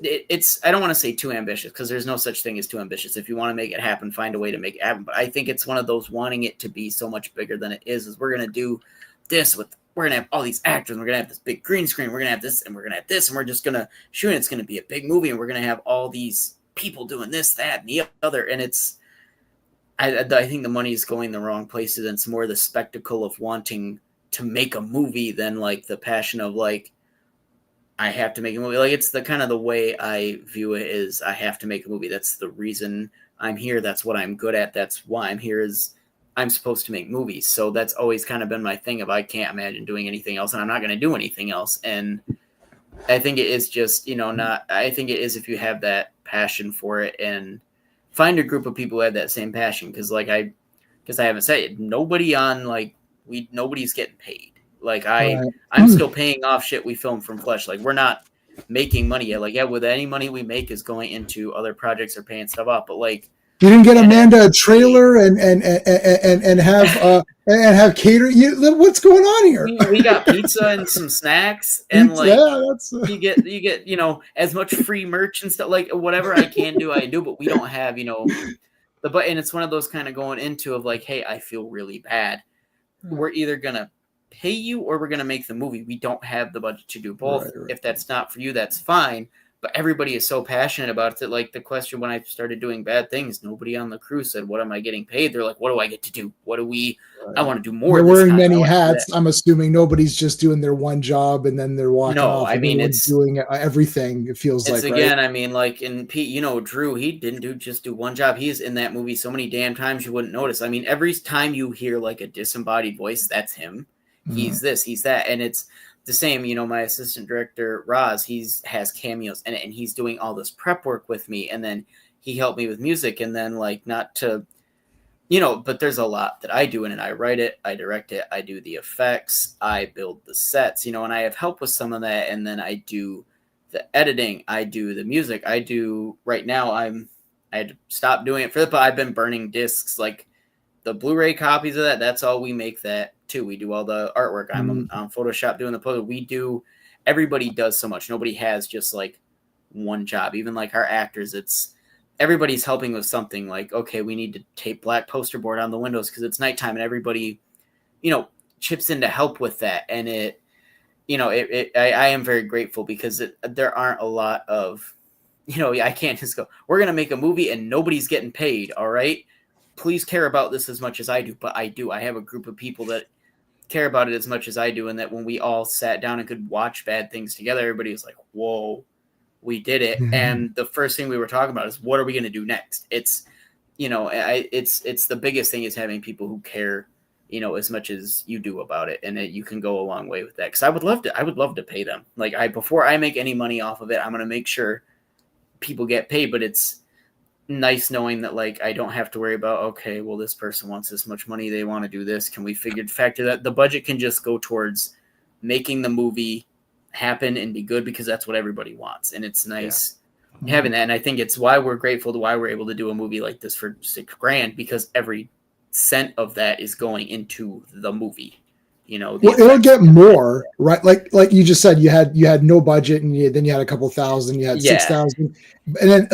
it's I don't want to say too ambitious because there's no such thing as too ambitious. If you want to make it happen, find a way to make it happen. But I think it's one of those wanting it to be so much bigger than it is we're going to do this we're going to have all these actors. We're going to have this big green screen. We're going to have this and we're going to have this. And we're just going to shoot it. It's going to be a big movie. And we're going to have all these people doing this, that, and the other. And it's, I think the money is going the wrong places. And it's more the spectacle of wanting to make a movie than like the passion of like, I have to make a movie. Like it's the kind of the way I view it is I have to make a movie. That's the reason I'm here. That's what I'm good at. That's why I'm here is I'm supposed to make movies. So that's always kind of been my thing of I can't imagine doing anything else and I'm not going to do anything else. And I think it is just, I think it is if you have that passion for it and find a group of people who have that same passion. Cause I haven't said it, nobody's getting paid. Like I'm still paying off shit we filmed from Flesh. Like we're not making money yet. Like, with any money we make is going into other projects or paying stuff off. But like, you didn't get Amanda a trailer and have catering. What's going on here? We got pizza and some snacks, and you get as much free merch and stuff. Like whatever I can do, I do. But we don't have and it's one of those kind of going into of like, hey, I feel really bad. We're either gonna pay you or we're gonna make the movie. We don't have the budget to do both. Right. If that's not for you, that's fine. But everybody is so passionate about it that like the question when I started doing Bad Things, nobody on the crew said, what am I getting paid? They're like, what do I get to do? What do we, I want to do more. They're wearing many hats. I'm assuming nobody's just doing their one job and then they're walking off. No, I mean, it's doing everything. It feels like, again, right? I mean, like in Pete, Drew, he didn't just do one job. He's in that movie so many damn times you wouldn't notice. I mean, every time you hear like a disembodied voice, that's him. He's this, he's that. And it's the same, my assistant director, Roz, has cameos in it and he's doing all this prep work with me. And then he helped me with music. And then like, not to, but there's a lot that I do in it. I write it, I direct it, I do the effects, I build the sets, and I have help with some of that. And then I do the editing, I do the music, right now I had to stop doing it but I've been burning discs, like the Blu-ray copies of that. That's all we make that too. We do all the artwork. I'm on Photoshop doing the poster. Everybody does so much. Nobody has just like one job. Even like our actors, everybody's helping with something like, okay, we need to tape black poster board on the windows because it's nighttime and everybody, chips in to help with that. And I am very grateful because there aren't a lot of, I can't just go, we're going to make a movie and nobody's getting paid. All right. Please care about this as much as I do, but I do. I have a group of people that care about it as much as I do, and that when we all sat down and could watch Bad Things together, everybody was like, whoa, we did it. Mm-hmm. And the first thing we were talking about is what are we going to do next? It's, it's the biggest thing is having people who care, as much as you do about it, and that you can go a long way with that. Because I would love to pay them. Like before I make any money off of it, I'm going to make sure people get paid, but it's nice knowing that like I don't have to worry about, okay, well, this person wants this much money, they want to do this, can we factor that the budget can just go towards making the movie happen and be good, because that's what everybody wants. And it's nice having that. And I think it's why we're grateful to why we're able to do a movie like this for $6,000, because every cent of that is going into the movie. It'll get more, right? Like you just said, you had no budget, and then you had a couple thousand, you had 6,000, and then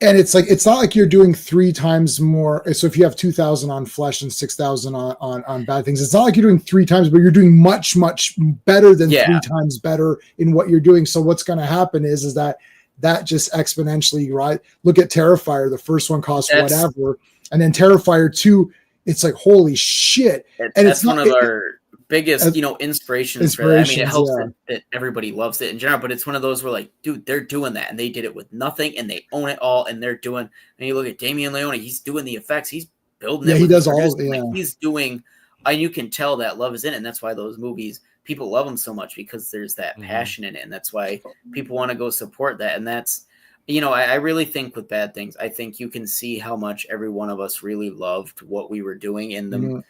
and it's like, it's not like you're doing 3 times more. So if you have 2,000 on Flesh and 6,000 on Bad Things, it's not like you're doing 3 times, but you're doing much, much better than 3 times better in what you're doing. So what's going to happen is that just exponentially, right? Look at Terrifier. The first one cost whatever. And then Terrifier 2, it's like, holy shit. And it's not one of our biggest, inspirations for that. I mean, it helps that everybody loves it in general, but it's one of those where like, dude, they're doing that and they did it with nothing and they own it all and they're doing, and you look at Damien Leone, he's doing the effects, he's building it. Yeah, he does all, like, he's doing, and you can tell that love is in it. And that's why those movies, people love them so much because there's that passion in it. And that's why people want to go support that. And that's, I really think with Bad Things, I think you can see how much every one of us really loved what we were doing in them.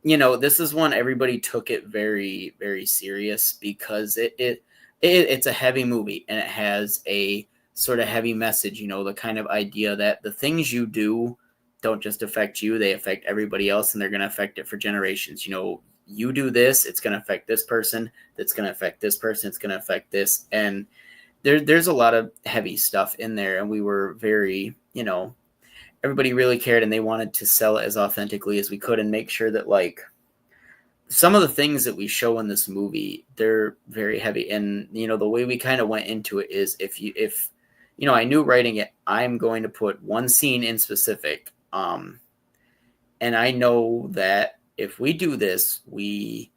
This is one everybody took it very, very serious because it's a heavy movie and it has a sort of heavy message, the kind of idea that the things you do don't just affect you, they affect everybody else and they're going to affect it for generations. You do this, it's going to affect this person, that's going to affect this person, it's going to affect this. And there's a lot of heavy stuff in there. And we were very, everybody really cared and they wanted to sell it as authentically as we could and make sure that like some of the things that we show in this movie, they're very heavy. And, the way we kind of went into it is if I knew writing it, I'm going to put one scene in specific. And I know that if we do this, we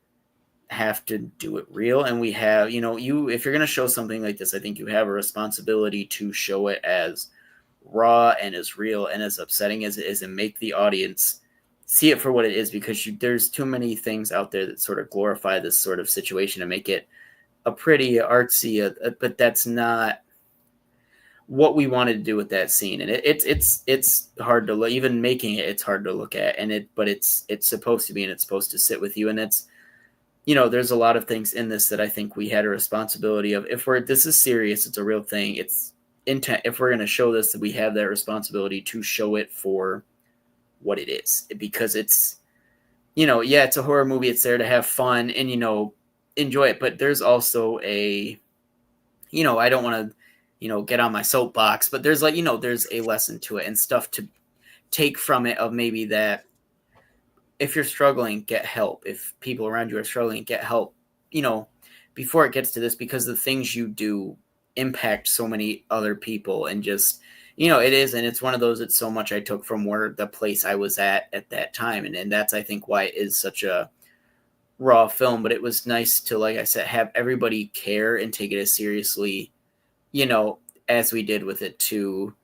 have to do it real. And we have, if you're going to show something like this, I think you have a responsibility to show it as raw and as real and as upsetting as it is and make the audience see it for what it is, because there's too many things out there that sort of glorify this sort of situation and make it a pretty artsy, but that's not what we wanted to do with that scene. And it's hard to look, even making it, it's hard to look at, but it's supposed to be, and it's supposed to sit with you. And it's, there's a lot of things in this that I think we had a responsibility of, this is serious, it's a real thing, it's intent. If we're going to show this, that we have that responsibility to show it for what it is, because it's, it's a horror movie. It's there to have fun and, enjoy it. But there's also I don't want to, get on my soapbox, but there's there's a lesson to it and stuff to take from it of maybe that if you're struggling, get help. If people around you are struggling, get help, before it gets to this, because the things you do impact so many other people and just, it is. And it's one of those, it's so much I took from the place I was at that time. And that's, I think, why it is such a raw film. But it was nice to, like I said, have everybody care and take it as seriously, as we did with it too.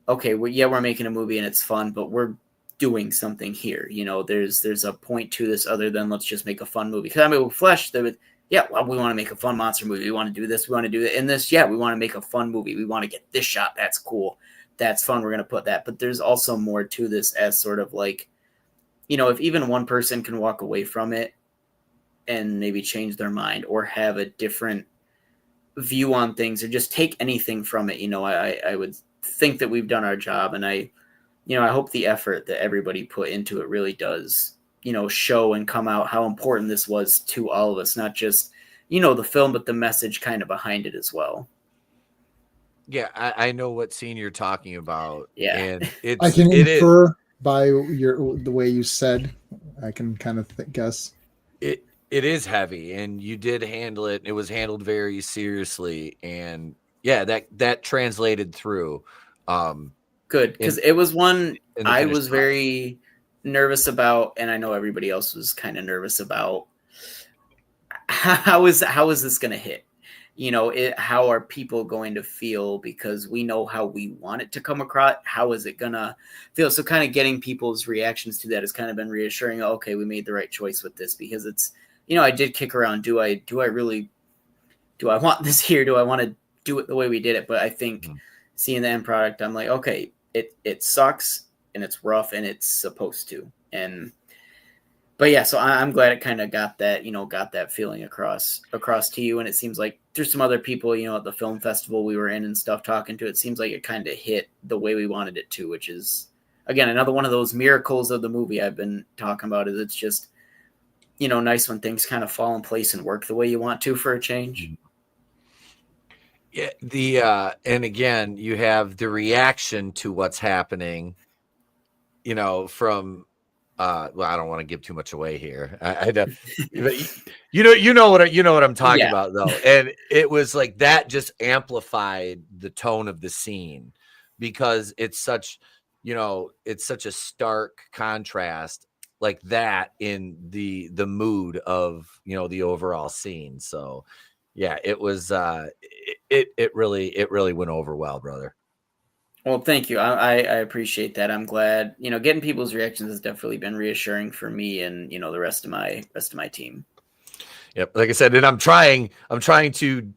Okay, we're making a movie and it's fun, but we're doing something here. There's a point to this other than let's just make a fun movie. Because with Flesh, we want to make a fun monster movie. We want to do this. We want to do that. In this, we want to make a fun movie. We want to get this shot. That's cool. That's fun. We're going to put that. But there's also more to this, as sort of like, if even one person can walk away from it and maybe change their mind or have a different view on things or just take anything from it, I would think that we've done our job. And I hope the effort that everybody put into it really does, show and come out how important this was to all of us, not just, the film, but the message kind of behind it as well. Yeah, I know what scene you're talking about. Yeah, and I can infer by the way you said. I can kind of guess. It is heavy, and you did handle it. It was handled very seriously, and that translated through. Good, because it was one I was very nervous about, and I know everybody else was kind of nervous about. How is this going to hit? How are people going to feel? Because we know how we want it to come across. How is it going to feel? So kind of getting people's reactions to that has kind of been reassuring. Okay, we made the right choice with this, because it's, I did kick around. Do I want this here? Do I want to do it the way we did it? But I think seeing the end product, I'm like, okay, it sucks and it's rough and it's supposed to. But yeah, so I'm glad it kind of got that feeling across to you. And it seems like there's some other people, at the film festival we were in and stuff talking to, it seems like it kind of hit the way we wanted it to, which is, again, another one of those miracles of the movie I've been talking about. Is it's just, nice when things kind of fall in place and work the way you want to for a change. Yeah. And again, you have the reaction to what's happening, from, I don't want to give too much away here. You know what I'm talking about though. And it was like that just amplified the tone of the scene, because it's such a stark contrast like that in the mood of, you know, the overall scene. So yeah, it was it really went over well, brother. Well, thank you. I appreciate that. I'm glad, you know, getting people's reactions has definitely been reassuring for me and, you know, the rest of my team. Yep. Like I said, and I'm trying to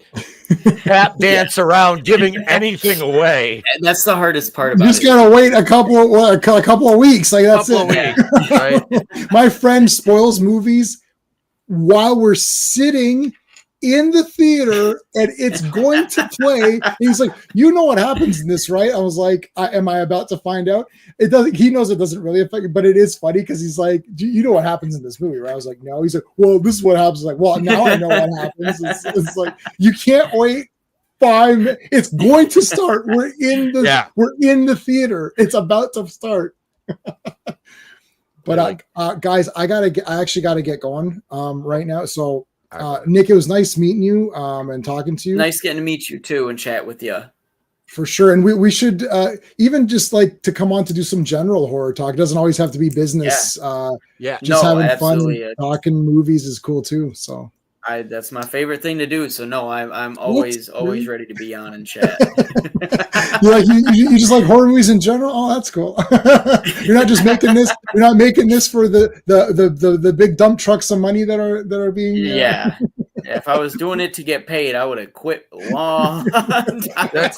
tap dance around giving anything away. And that's the hardest part about you just it. gotta wait a couple of weeks. Like that's it. Weeks, right? My friend spoils movies while we're sitting in the theater and it's going to play. And he's like, you know what happens in this, right? I was like, am I about to find out? It doesn't. He knows it doesn't really affect you, but it is funny because he's like, you know what happens in this movie, right? I was like, no. He's like, well, this is what happens. Like, well, now I know what happens. It's like you can't wait 5 minutes. It's going to start. We're in the theater. It's about to start. But guys, I actually gotta get going right now. So Nick, it was nice meeting you and talking to you. Nice getting to meet you too and chat with you. For sure. And we should even just like to come on to do some general horror talk. It doesn't always have to be business. Just having absolutely. fun talking movies is cool too. So that's my favorite thing to do. So no, I'm always ready to be on and chat. you just like horror movies in general. Oh, that's cool. You're not just making this. You're not making this for the big dump trucks of money that are being. Yeah. If I was doing it to get paid, I would have quit a long time ago.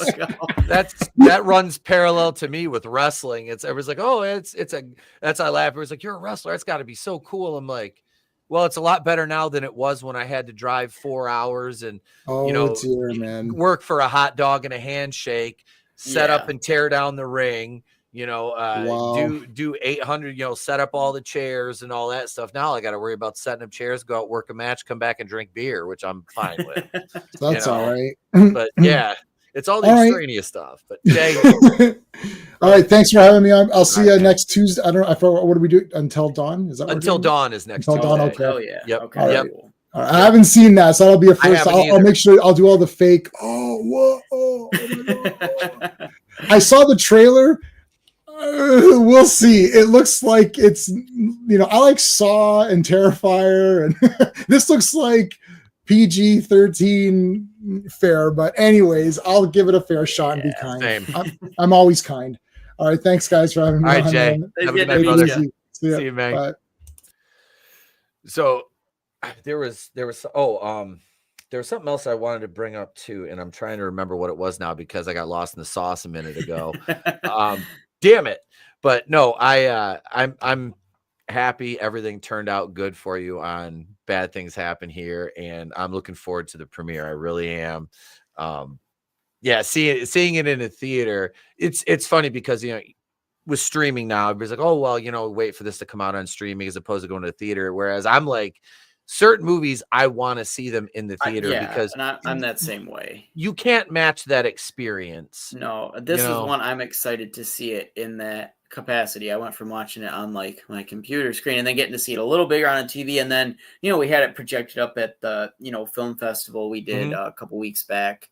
That runs parallel to me with wrestling. Everyone's like, oh, that's I laugh. It was like, you're a wrestler. It's got to be so cool. I'm like, well, it's a lot better now than it was when I had to drive 4 hours and work for a hot dog and a handshake, set up and tear down the ring, do 800, set up all the chairs and all that stuff. Now I got to worry about setting up chairs, go out, work a match, come back and drink beer, which I'm fine with. That's all right. But yeah, it's all the extraneous stuff. But Jay, all right, thanks for having me on. I'll see you next Tuesday. I don't know. What do we do until dawn? Is that until dawn is next Tuesday? Dawn, okay. Oh yeah. Yep. Okay. All right. Yep. All right. I haven't seen that, so that'll be a first. I'll make sure I'll do all the fake. Oh my God. I saw the trailer. We'll see. It looks like it's, I like Saw and Terrifier, and this looks like PG-13 fair. But anyways, I'll give it a fair shot and be kind. Same. I'm always kind. All right, thanks guys for having me. All right, Jay. Have a good night, brother. See you, man. Bye. So there was something else I wanted to bring up too, and I'm trying to remember what it was now because I got lost in the sauce a minute ago. Damn it. But no, I'm happy everything turned out good for you on Bad Things Happen Here, and I'm looking forward to the premiere. I really am. Seeing it in a theater, it's funny because with streaming now, everybody's like, oh well, wait for this to come out on streaming as opposed to going to the theater. Whereas I'm like, certain movies I want to see them in the theater because and I'm that same way. You can't match that experience. No, this is one I'm excited to see it in that capacity. I went from watching it on like my computer screen and then getting to see it a little bigger on a TV, and then we had it projected up at the film festival we did a couple weeks back,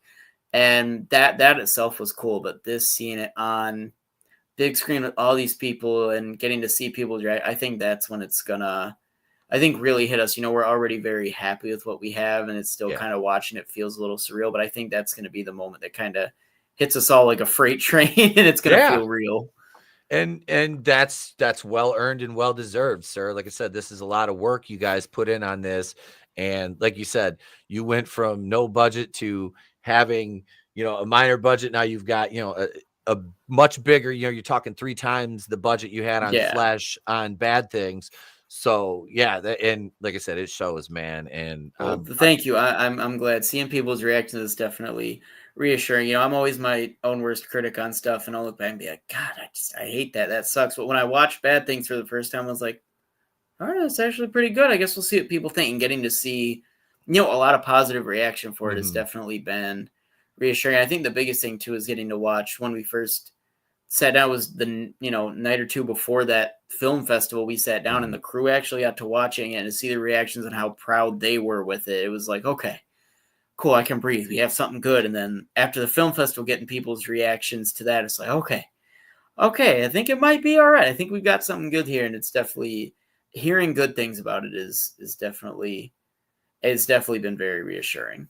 and that itself was cool. But seeing it on big screen with all these people and getting to see people, I think that's when it's gonna. I think really hit us. We're already very happy with what we have, and it's still kind of watching it feels a little surreal, but I think that's going to be the moment that kind of hits us all like a freight train, and it's going to feel real. And that's well earned and well deserved, sir. Like I said, this is a lot of work you guys put in on this, and like you said, you went from no budget to having a minor budget. Now you've got a much bigger. You're talking 3 times the budget you had on Flash on Bad Things. So and like I said, it shows, man. And thank you. I'm glad seeing people's reactions is definitely reassuring. I'm always my own worst critic on stuff, and I'll look back and be like, God, I hate that. That sucks. But when I watched Bad Things for the first time, I was like, all right, that's actually pretty good. I guess we'll see what people think. And getting to see, a lot of positive reaction for it has definitely been reassuring. I think the biggest thing too is getting to watch when we first sat down was the night or two before that film festival. We sat down and the crew actually got to watching it and to see the reactions and how proud they were with it. It was like, okay, cool, I can breathe. We have something good. And then after the film festival, getting people's reactions to that, it's like, okay, I think it might be all right. I think we've got something good here, and it's definitely hearing good things about it is definitely, it's definitely been very reassuring.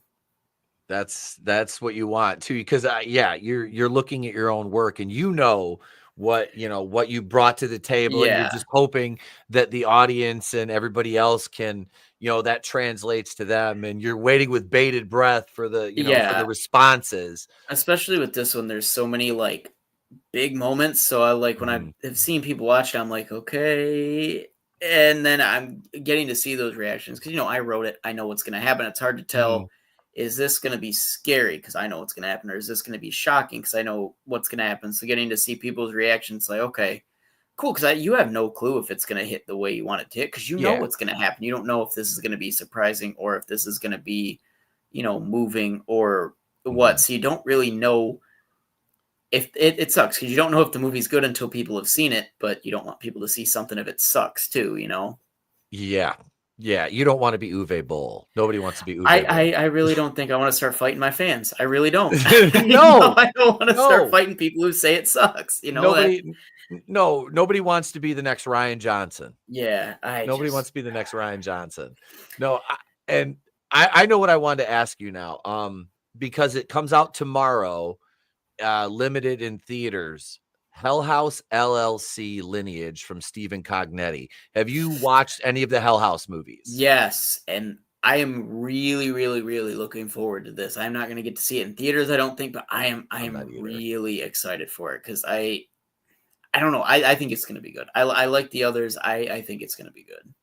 That's what you want too, because you're looking at your own work and what you brought to the table, and you're just hoping that the audience and everybody else can, that translates to them, and you're waiting with bated breath for the for the responses. Especially with this one, there's so many like big moments. So I like when I've seen people watch it, I'm like, okay, and then I'm getting to see those reactions because I wrote it, I know what's going to happen. It's hard to tell. Is this going to be scary because I know what's going to happen, or is this going to be shocking because I know what's going to happen? So getting to see people's reactions, like, okay, cool, because you have no clue if it's going to hit the way you want it to hit, because you know what's going to happen. You don't know if this is going to be surprising or if this is going to be, moving or what. So you don't really know if it sucks, because you don't know if the movie's good until people have seen it, but you don't want people to see something if it sucks too, Yeah, you don't want to be Uwe Boll. Nobody wants to be Uwe Boll. I really don't think I want to start fighting my fans. I really don't. No, I don't want to start fighting people who say it sucks. Nobody wants to be the next Ryan Johnson. Yeah, nobody wants to be the next Ryan Johnson. No, I know what I wanted to ask you now. Because it comes out tomorrow, limited in theaters. Hell House LLC Lineage from Stephen Cognetti. Have you watched any of the Hell House movies? Yes, and I am really, really, really looking forward to this. I'm not going to get to see it in theaters, I don't think, but I am really excited for it because I don't know. I think it's going to be good. I like the others. I think it's going to be good.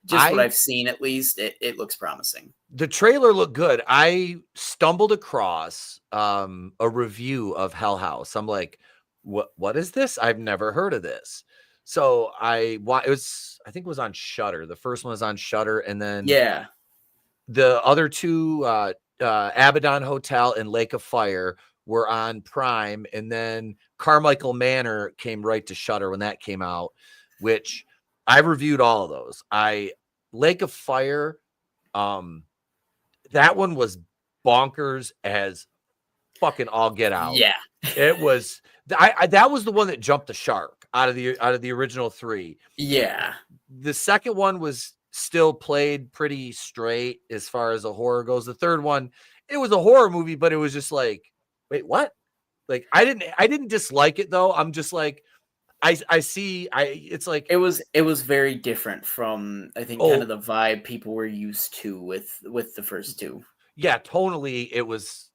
Just what I've seen, at least, it looks promising. The trailer looked good. I stumbled across a review of Hell House. I'm like, what is this? I've never heard of this. So I think it was on Shudder. The first one was on Shudder, and then the other two, Abaddon Hotel and Lake of Fire, were on Prime, and then Carmichael Manor came right to Shudder when that came out, which I reviewed all of those. Lake of Fire, that one was bonkers as fucking all get out. Yeah, it was. That was the one that jumped the shark out of the original three. Yeah, the second one was still played pretty straight as far as the horror goes. The third one, it was a horror movie, but it was just like, wait, what? Like I didn't dislike it though. I'm just like, it's like it was very different from I think kind of the vibe people were used to with the first two. Yeah, tonally it was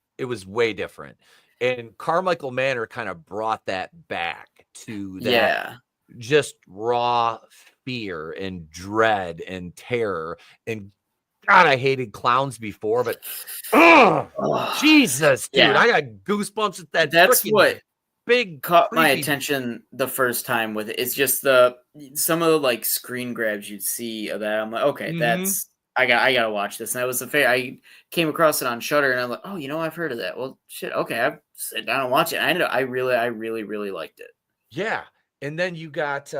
way different. And Carmichael Manor kind of brought that back to that just raw fear and dread and terror. And God, I hated clowns before, but Jesus, dude, I got goosebumps at that. That's what big caught my attention the first time with it. It's just some of the like screen grabs you'd see of that. I'm like, okay, that's I gotta watch this. And that was I came across it on Shudder, and I'm like, oh, I've heard of that. Well, shit, okay, I sit down and watch it. And I really liked it. Yeah, and then you got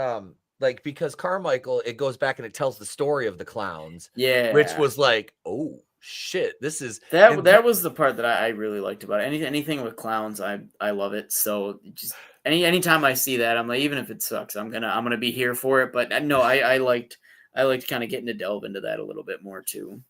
because Carmichael, it goes back and it tells the story of the clowns. Yeah, which was like, oh shit, this is that was the part that I really liked about it. Anything with clowns, I love it. So just anytime I see that, I'm like, even if it sucks, I'm gonna be here for it. But no, I liked kind of getting to delve into that a little bit more too.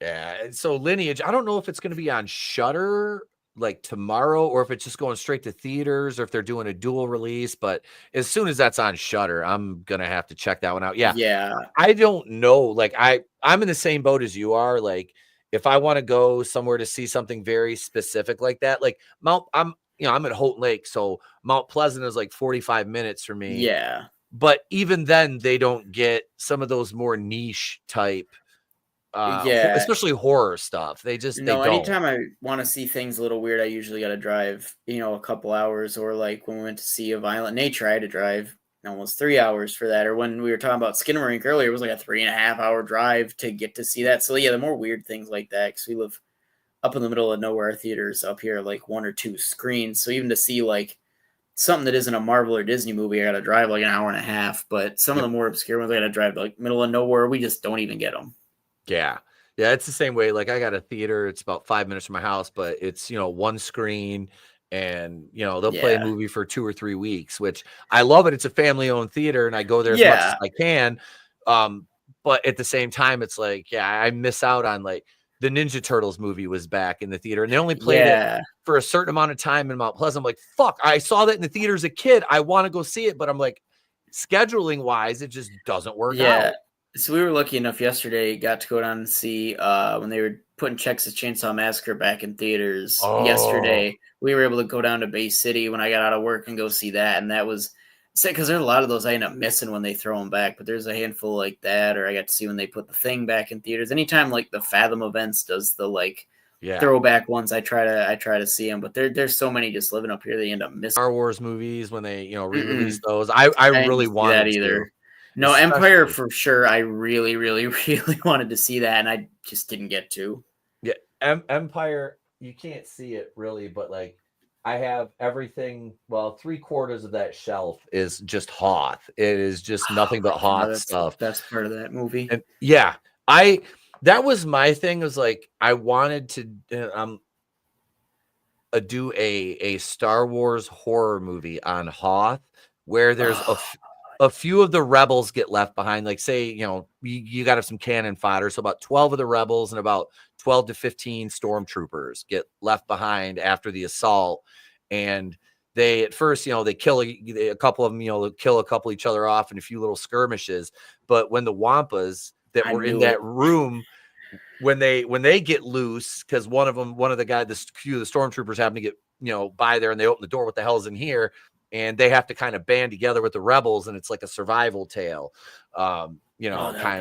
Yeah. So Lineage, I don't know if it's going to be on Shudder like tomorrow, or if it's just going straight to theaters, or if they're doing a dual release. But as soon as that's on Shudder, I'm going to have to check that one out. Yeah. Yeah. I don't know. Like I'm in the same boat as you are. Like if I want to go somewhere to see something very specific like that, like I'm at Houghton Lake. So Mount Pleasant is like 45 minutes for me. Yeah. But even then, they don't get some of those more niche type, especially horror stuff. They don't. Anytime I want to see things a little weird, I usually got to drive, a couple hours. Or like when we went to see A Violent Nature, I had to drive almost 3 hours for that. Or when we were talking about Skinamarink earlier, it was like a 3.5 hour drive to get to see that. So yeah, the more weird things like that, because we live up in the middle of nowhere, theaters up here, like 1 or 2 screens. So even to see like something that isn't a Marvel or Disney movie, I got to drive like an hour and a half. But some of the more obscure ones, I got to drive like middle of nowhere. We just don't even get them. Yeah. Yeah. It's the same way. Like I got a theater. It's about 5 minutes from my house, but it's, one screen, and, they'll play a movie for 2 or 3 weeks, which I love it. It's a family owned theater, and I go there as much as I can. But at the same time, it's like, yeah, I miss out on like the Ninja Turtles movie was back in the theater and they only played it for a certain amount of time in Mount Pleasant. I'm like, fuck, I saw that in the theater as a kid. I want to go see it, but I'm like, scheduling wise, it just doesn't work out. So we were lucky enough yesterday, got to go down and see when they were putting Texas Chainsaw Massacre back in theaters yesterday. We were able to go down to Bay City when I got out of work and go see that. And that was sick because there's a lot of those I end up missing when they throw them back, but there's a handful like that, or I got to see when they put The Thing back in theaters. Anytime like the Fathom events does the like throwback ones, I try to see them, but there's so many just living up here they end up missing. Star Wars movies when they re-release those. I really wanted that either. No, Empire for sure. I really, really, really wanted to see that, and I just didn't get to. Yeah, Empire. You can't see it really, but like I have everything. Well, 3/4 of that shelf is just Hoth. It is just nothing but Hoth stuff. That's part of that movie. And that was my thing. Was like I wanted to do a Star Wars horror movie on Hoth where there's a few of the rebels get left behind. Like say, you got to have some cannon fodder. So about 12 of the rebels and about 12 to 15 stormtroopers get left behind after the assault. And they, at first, they kill a couple of them, they'll kill a couple each other off in a few little skirmishes. But when the Wampas that were in that room, when they get loose, because one of the few of the stormtroopers happen to get, by there and they open the door, what the hell's in here? And they have to kind of band together with the rebels, and it's like a survival tale. Kind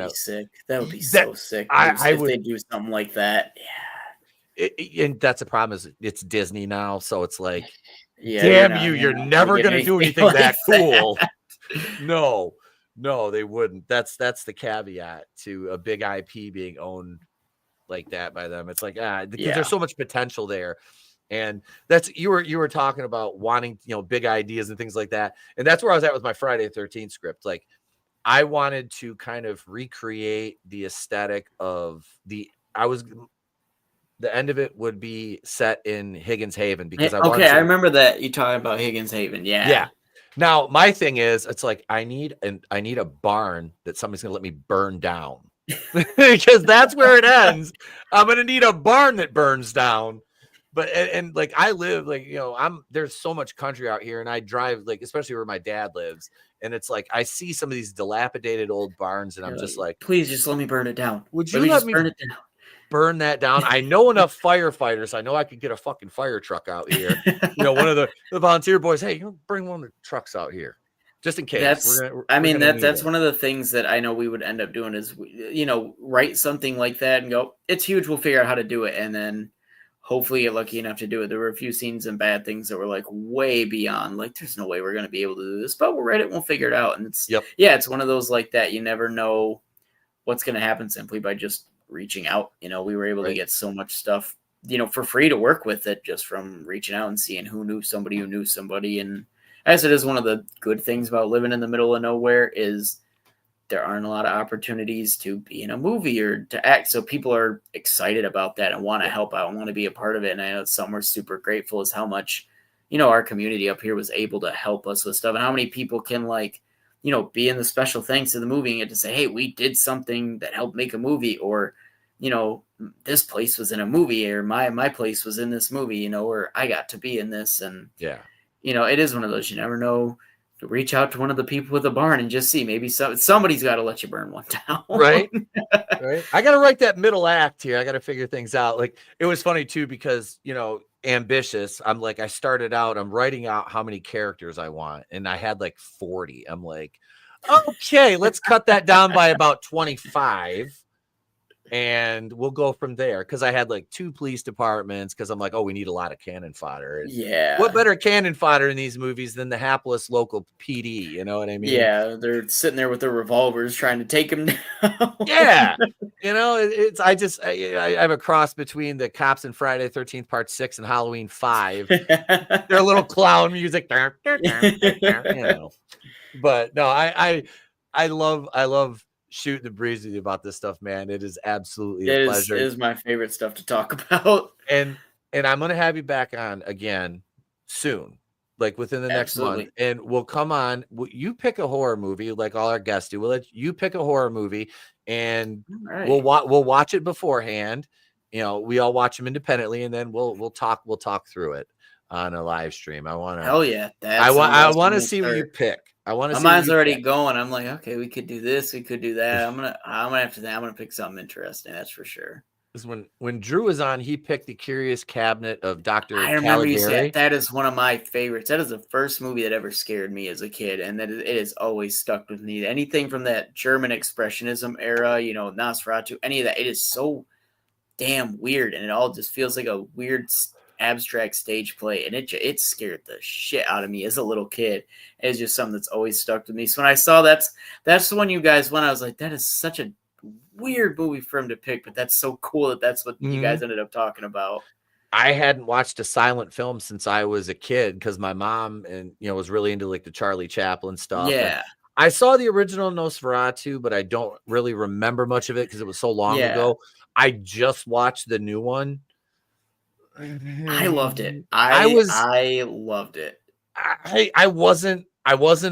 of sick. That would be so sick. If they do something like that. Yeah. And that's the problem is it's Disney now, so it's like, damn you're never going to do anything like that cool. No, they wouldn't. That's the caveat to a big IP being owned like that by them. It's like there's so much potential there. And that's you were talking about wanting big ideas and things like that, and that's where I was at with my Friday the 13th script. Like I wanted to kind of recreate the aesthetic of the end of it would be set in Higgins Haven because I remember that you talking about Higgins Haven. Yeah. Now my thing is it's like I need a barn that somebody's gonna let me burn down because that's where it ends. I'm gonna need a barn that burns down. But and like I live like there's so much country out here, and I drive like especially where my dad lives, and it's like I see some of these dilapidated old barns, and I'm just like, please just let me burn it down. Would you let me burn it down? Burn that down? I know enough firefighters. I know I could get a fucking fire truck out here. One of the volunteer boys. Hey, bring one of the trucks out here just in case. That's one of the things that I know we would end up doing is write something like that and go, it's huge. We'll figure out how to do it, and then hopefully get lucky enough to do it. There were a few scenes and bad things that were like way beyond, like, there's no way we're going to be able to do this, but we'll write it. We'll figure it out. And it's one of those like that. You never know what's going to happen simply by just reaching out. We were able to get so much stuff, for free to work with it just from reaching out and seeing who knew somebody who knew somebody. And as it is one of the good things about living in the middle of nowhere is there aren't a lot of opportunities to be in a movie or to act. So people are excited about that and want to help out and want to be a part of it. And I know it's something we're super grateful is how much, our community up here was able to help us with stuff and how many people can be in the special thanks of the movie and get to say, hey, we did something that helped make a movie, or, this place was in a movie, or my place was in this movie, or I got to be in this. And, it is one of those, you never know. Reach out to one of the people with a barn and just see maybe somebody's got to let you burn one down. Right. I got to write that middle act here. I got to figure things out. Like it was funny too, because, ambitious. I'm like, I started out, I'm writing out how many characters I want. And I had like 40. I'm like, okay, let's cut that down by about 25. And we'll go from there. Cause I had like 2 police departments. Cause I'm like, we need a lot of cannon fodder. And what better cannon fodder in these movies than the hapless local PD? You know what I mean? Yeah. They're sitting there with their revolvers trying to take him down. Yeah. I have a cross between the cops and Friday the 13th Part 6 and Halloween 5. Their little clown music. But no, I love shooting the breeze with you about this stuff, man. It is absolutely a pleasure. It is my favorite stuff to talk about. And I'm gonna have you back on again soon. like within the next month, and we'll come on. You pick a horror movie, like all our guests do. We'll let you pick a horror movie, and we'll watch it beforehand. You know, we all watch them independently, and then we'll talk through it on a live stream. I want to. Hell yeah! I want to see what you pick. I want to. My mind's already going. I'm like, okay, we could do this, we could do that. I'm gonna pick something interesting. That's for sure. Because when Drew was on, he picked the Curious Cabinet of Dr. I remember you said that is one of my favorites. That is the first movie that ever scared me as a kid, and that it has always stuck with me. Anything from that German Expressionism era, you know, Nosferatu, any of that, it is so damn weird, and it all just feels like a weird abstract stage play, and it scared the shit out of me as a little kid. It's just something that's always stuck with me. So when I saw that's the one you guys went, I was like, that is such a weird movie for him to pick, but that's so cool that that's what you guys ended up talking about. I hadn't watched a silent film since I was a kid because my mom was really into like the Charlie Chaplin stuff. Yeah. And I saw the original Nosferatu, but I don't really remember much of it because it was so long ago. I just watched the new one. I loved it. I loved it. I wasn't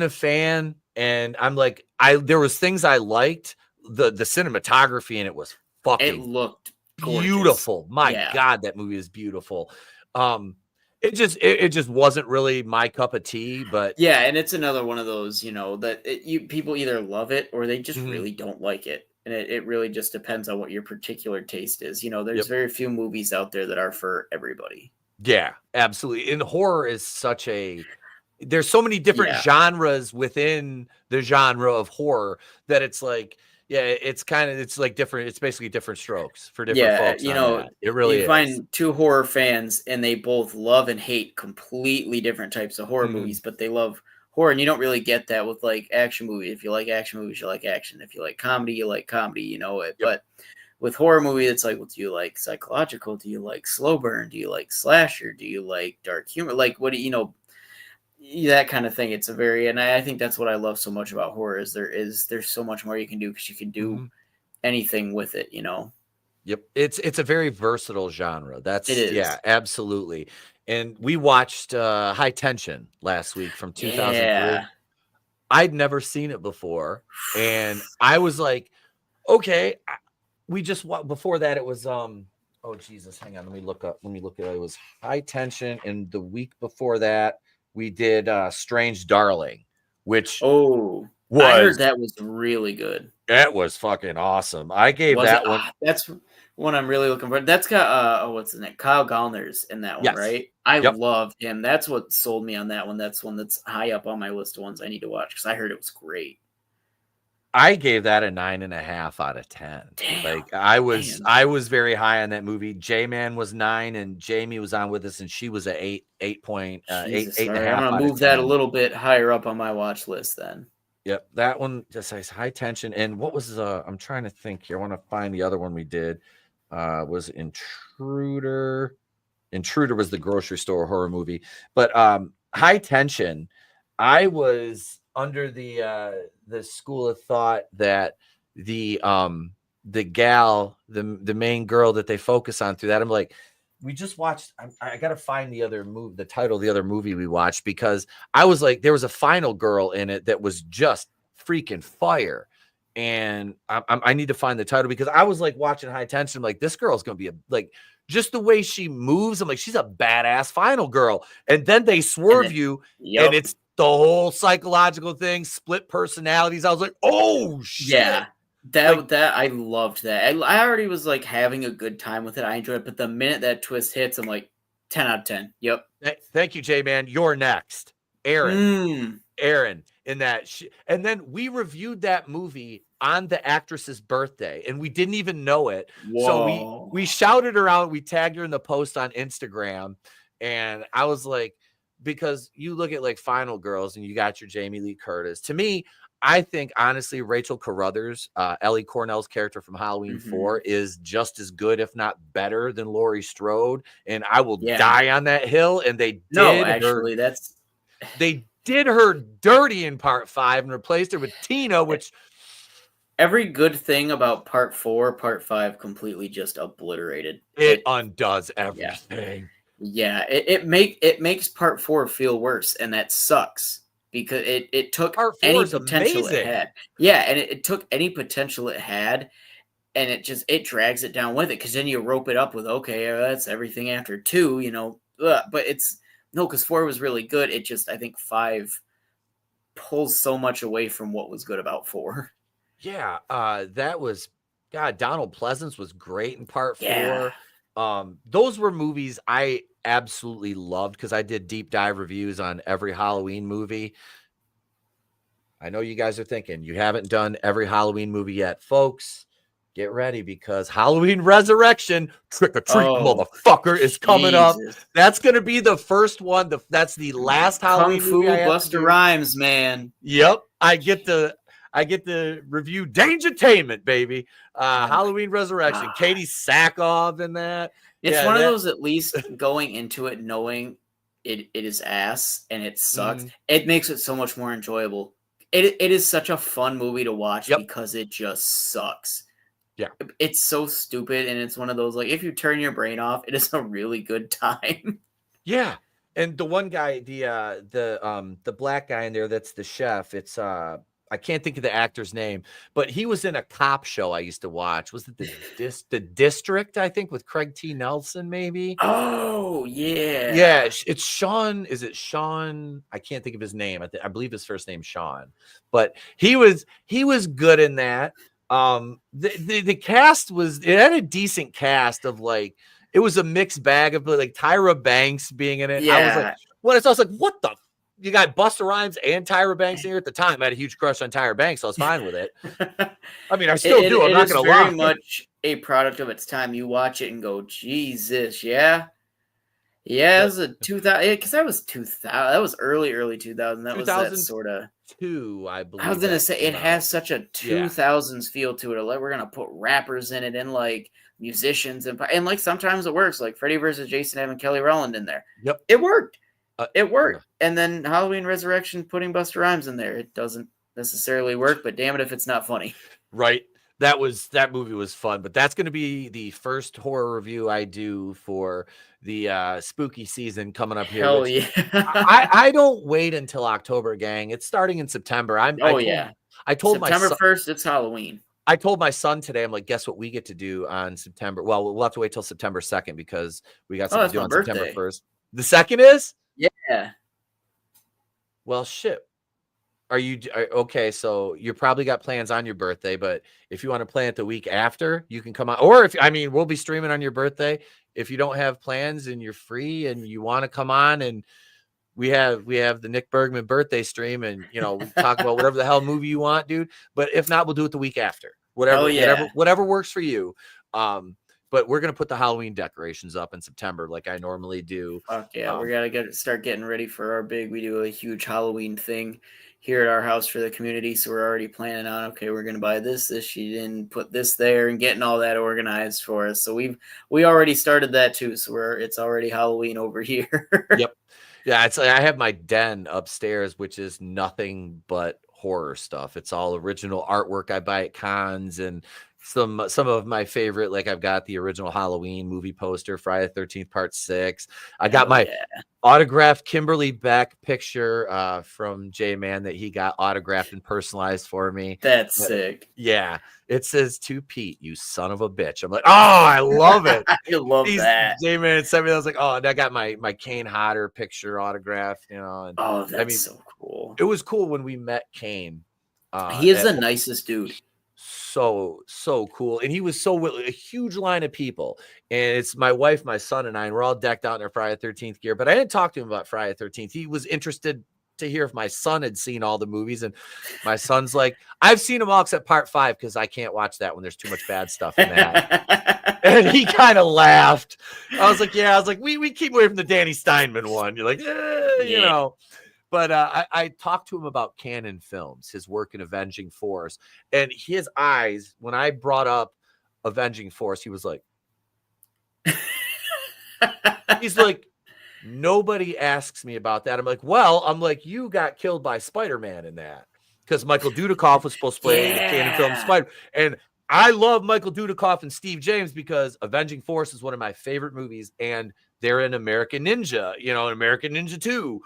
a fan, and I'm like, there was things I liked. The cinematography in it was fucking. It looked gorgeous. Beautiful. My God, that movie is beautiful. It just wasn't really my cup of tea, but yeah, and it's another one of those, you know, that people either love it or they just really don't like it. And it really just depends on what your particular taste is. You know, there's very few movies out there that are for everybody. Yeah, absolutely. And horror is there's so many different genres within the genre of horror that it's like, it's like different. It's basically different strokes for different folks. You know, it really is. Find two horror fans and they both love and hate completely different types of horror movies, but they love horror, and you don't really get that with like action movies. If you like action movies, you like action. If you like comedy, you like comedy. You know it. But with horror movie, it's like, well, do you like psychological? Do you like slow burn? Do you like slasher? Do you like dark humor? Like what do you know? That kind of thing. It's and I think that's what I love so much about horror is there's so much more you can do because you can do anything with it, you know. Yep. It's a very versatile genre. It is. Yeah, absolutely. And we watched High Tension last week from 2003. Yeah. I'd never seen it before, and I was like, okay. We just before that it was oh Jesus, hang on, let me look at it. It was High Tension, and the week before that we did Strange Darling, which I heard that was really good. That was fucking awesome. I gave that one. That's one I'm really looking for. That's got what's his name? Kyle Gallner's in that one, right? I loved him. That's what sold me on that one. That's one that's high up on my list of ones I need to watch because I heard it was great. I gave that a 9.5 out of 10. Damn, like I was very high on that movie. J-Man was 9, and Jamie was on with us, and she was at 8.8. I'm gonna move that a little bit higher up on my watch list then. Yep, that one just says High Tension. And what was I'm trying to think here. I want to find the other one we did. Was Intruder. Intruder was the grocery store horror movie, but High Tension. I was under the school of thought that the gal, the main girl that they focus on through that, I'm like, we just watched. I got to find the title of the other movie we watched, because I was like, there was a final girl in it that was just freaking fire. And I need to find the title, because I was like watching High Tension. I'm like, this girl's going to be just the way she moves. I'm like, she's a badass final girl. And then they swerve you, and it's the whole psychological thing, split personalities. I was like, oh shit. Yeah. That I loved that. I already was like having a good time with it. I enjoyed it, but the minute that twist hits, I'm like 10 out of 10. Yep. Thank you, J-Man. You're next. Aaron in that. And then we reviewed that movie on the actress's birthday, and we didn't even know it. Whoa. So we shouted her out. We tagged her in the post on Instagram, and I was like, because you look at like Final Girls and you got your Jamie Lee Curtis. To me, I think honestly, Rachel Carruthers, Ellie Cornell's character from Halloween 4, is just as good, if not better, than Laurie Strode. And I will die on that hill. And they did her dirty in part 5 and replaced her with Tina, which every good thing about part 4, part 5 completely just obliterated. It undoes everything. Yeah, it makes part 4 feel worse, and that sucks because it took Part 4 any is potential amazing. it had. Yeah, and it took any potential it had, and it drags it down with it because then you rope it up with that's everything after 2, but it's no, because 4 was really good. It just I think 5 pulls so much away from what was good about 4. Yeah, that was Donald Pleasance was great in part 4. Yeah. Those were movies I absolutely loved because I did deep dive reviews on every Halloween movie. I know you guys are thinking you haven't done every Halloween movie yet, folks. Get ready because Halloween Resurrection, Trick or Treat, motherfucker, is coming up. That's going to be the first one. That's the last Halloween movie I have to do. Busta Rhymes, man. Yep, I get to review Dangertainment, baby. Halloween Resurrection. Katie Sackhoff in that. It's one of those, at least going into it knowing it is ass and it sucks. It makes it so much more enjoyable. It is such a fun movie to watch because it just sucks. Yeah. It's so stupid, and it's one of those, like, if you turn your brain off, it is a really good time. Yeah. And the one guy, the black guy in there that's the chef, it's I can't think of the actor's name, but he was in a cop show I used to watch. Was it the District, I think, with Craig T. Nelson, maybe? Oh, yeah. Yeah, it's Sean. Is it Sean? I can't think of his name. I believe his first name's Sean. But he was good in that. The cast it had a decent cast of, like, it was a mixed bag of, like, Tyra Banks being in it. Yeah. I was like, I was like, what the? You got Busta Rhymes and Tyra Banks in here at the time. I had a huge crush on Tyra Banks, so I was fine with it. I mean, I still do. I'm not going to lie. It's very much a product of its time. You watch it and go, Jesus, yeah. Yeah, it was a 2000, because that was 2000. That was early 2000. That was that sort of 2, I believe. I was gonna say it has such a 2000s feel to it. Like, we're gonna put rappers in it and, like, musicians and like, sometimes it works. Like Freddy vs. Jason having Kelly Rowland in there. Yep, it worked. It worked. And then Halloween Resurrection putting Busta Rhymes in there, it doesn't necessarily work. But damn it if it's not funny. Right. That movie was fun, but that's going to be the first horror review I do for the spooky season coming up here. Hell yeah! I don't wait until October, gang. It's starting in September. I told September my 1st. It's Halloween. I told my son today. I'm like, guess what we get to do on September? Well, we'll have to wait till September 2nd because we got something to do on September 1st. The 2nd is? Yeah. Well, shit. Are you okay? So you probably got plans on your birthday, but if you want to plan it the week after, you can come on. Or we'll be streaming on your birthday. If you don't have plans and you're free and you want to come on, and we have the Nikk Bergman birthday stream, and we talk about whatever the hell movie you want, dude. But if not, we'll do it the week after. Whatever works for you. But we're gonna put the Halloween decorations up in September, like I normally do. Fuck yeah, we gotta start getting ready for our big. We do a huge Halloween thing here at our house for the community, so we're already planning on, we're gonna buy this sheet and put this there and getting all that organized for us. So we already started that too. So it's already Halloween over here. Yep. Yeah, I have my den upstairs, which is nothing but horror stuff. It's all original artwork I buy at cons and some of my favorite, like I've got the original Halloween movie poster, Friday the 13th Part 6. I got my autographed Kimberly Beck picture from J-Man that he got autographed and personalized for me. That's sick. Yeah. It says, "To Pete, you son of a bitch." I'm like, oh, I love it. I love that. J-Man sent me that. I was like, oh, and I got my Kane Hodder picture autographed, and that's so cool. It was cool when we met Kane. He is the nicest dude. So cool, and he was a huge line of people, and it's my wife, my son, and I, and we're all decked out in our Friday the 13th gear. But I didn't talk to him about Friday the 13th. He was interested to hear if my son had seen all the movies, and my son's like, I've seen them all except Part 5 because I can't watch that when there's too much bad stuff in that. And he kind of laughed. I was like, we keep away from the Danny Steinman one. You're like, you know. But I talked to him about Canon Films, his work in Avenging Force, and his eyes, when I brought up Avenging Force, he was like, he's like, nobody asks me about that. I'm like, you got killed by Spider-Man in that, because Michael Dudikoff was supposed to play the Canon Film Spider, and I love Michael Dudikoff and Steve James because Avenging Force is one of my favorite movies, and They're in American Ninja, you know, American Ninja 2.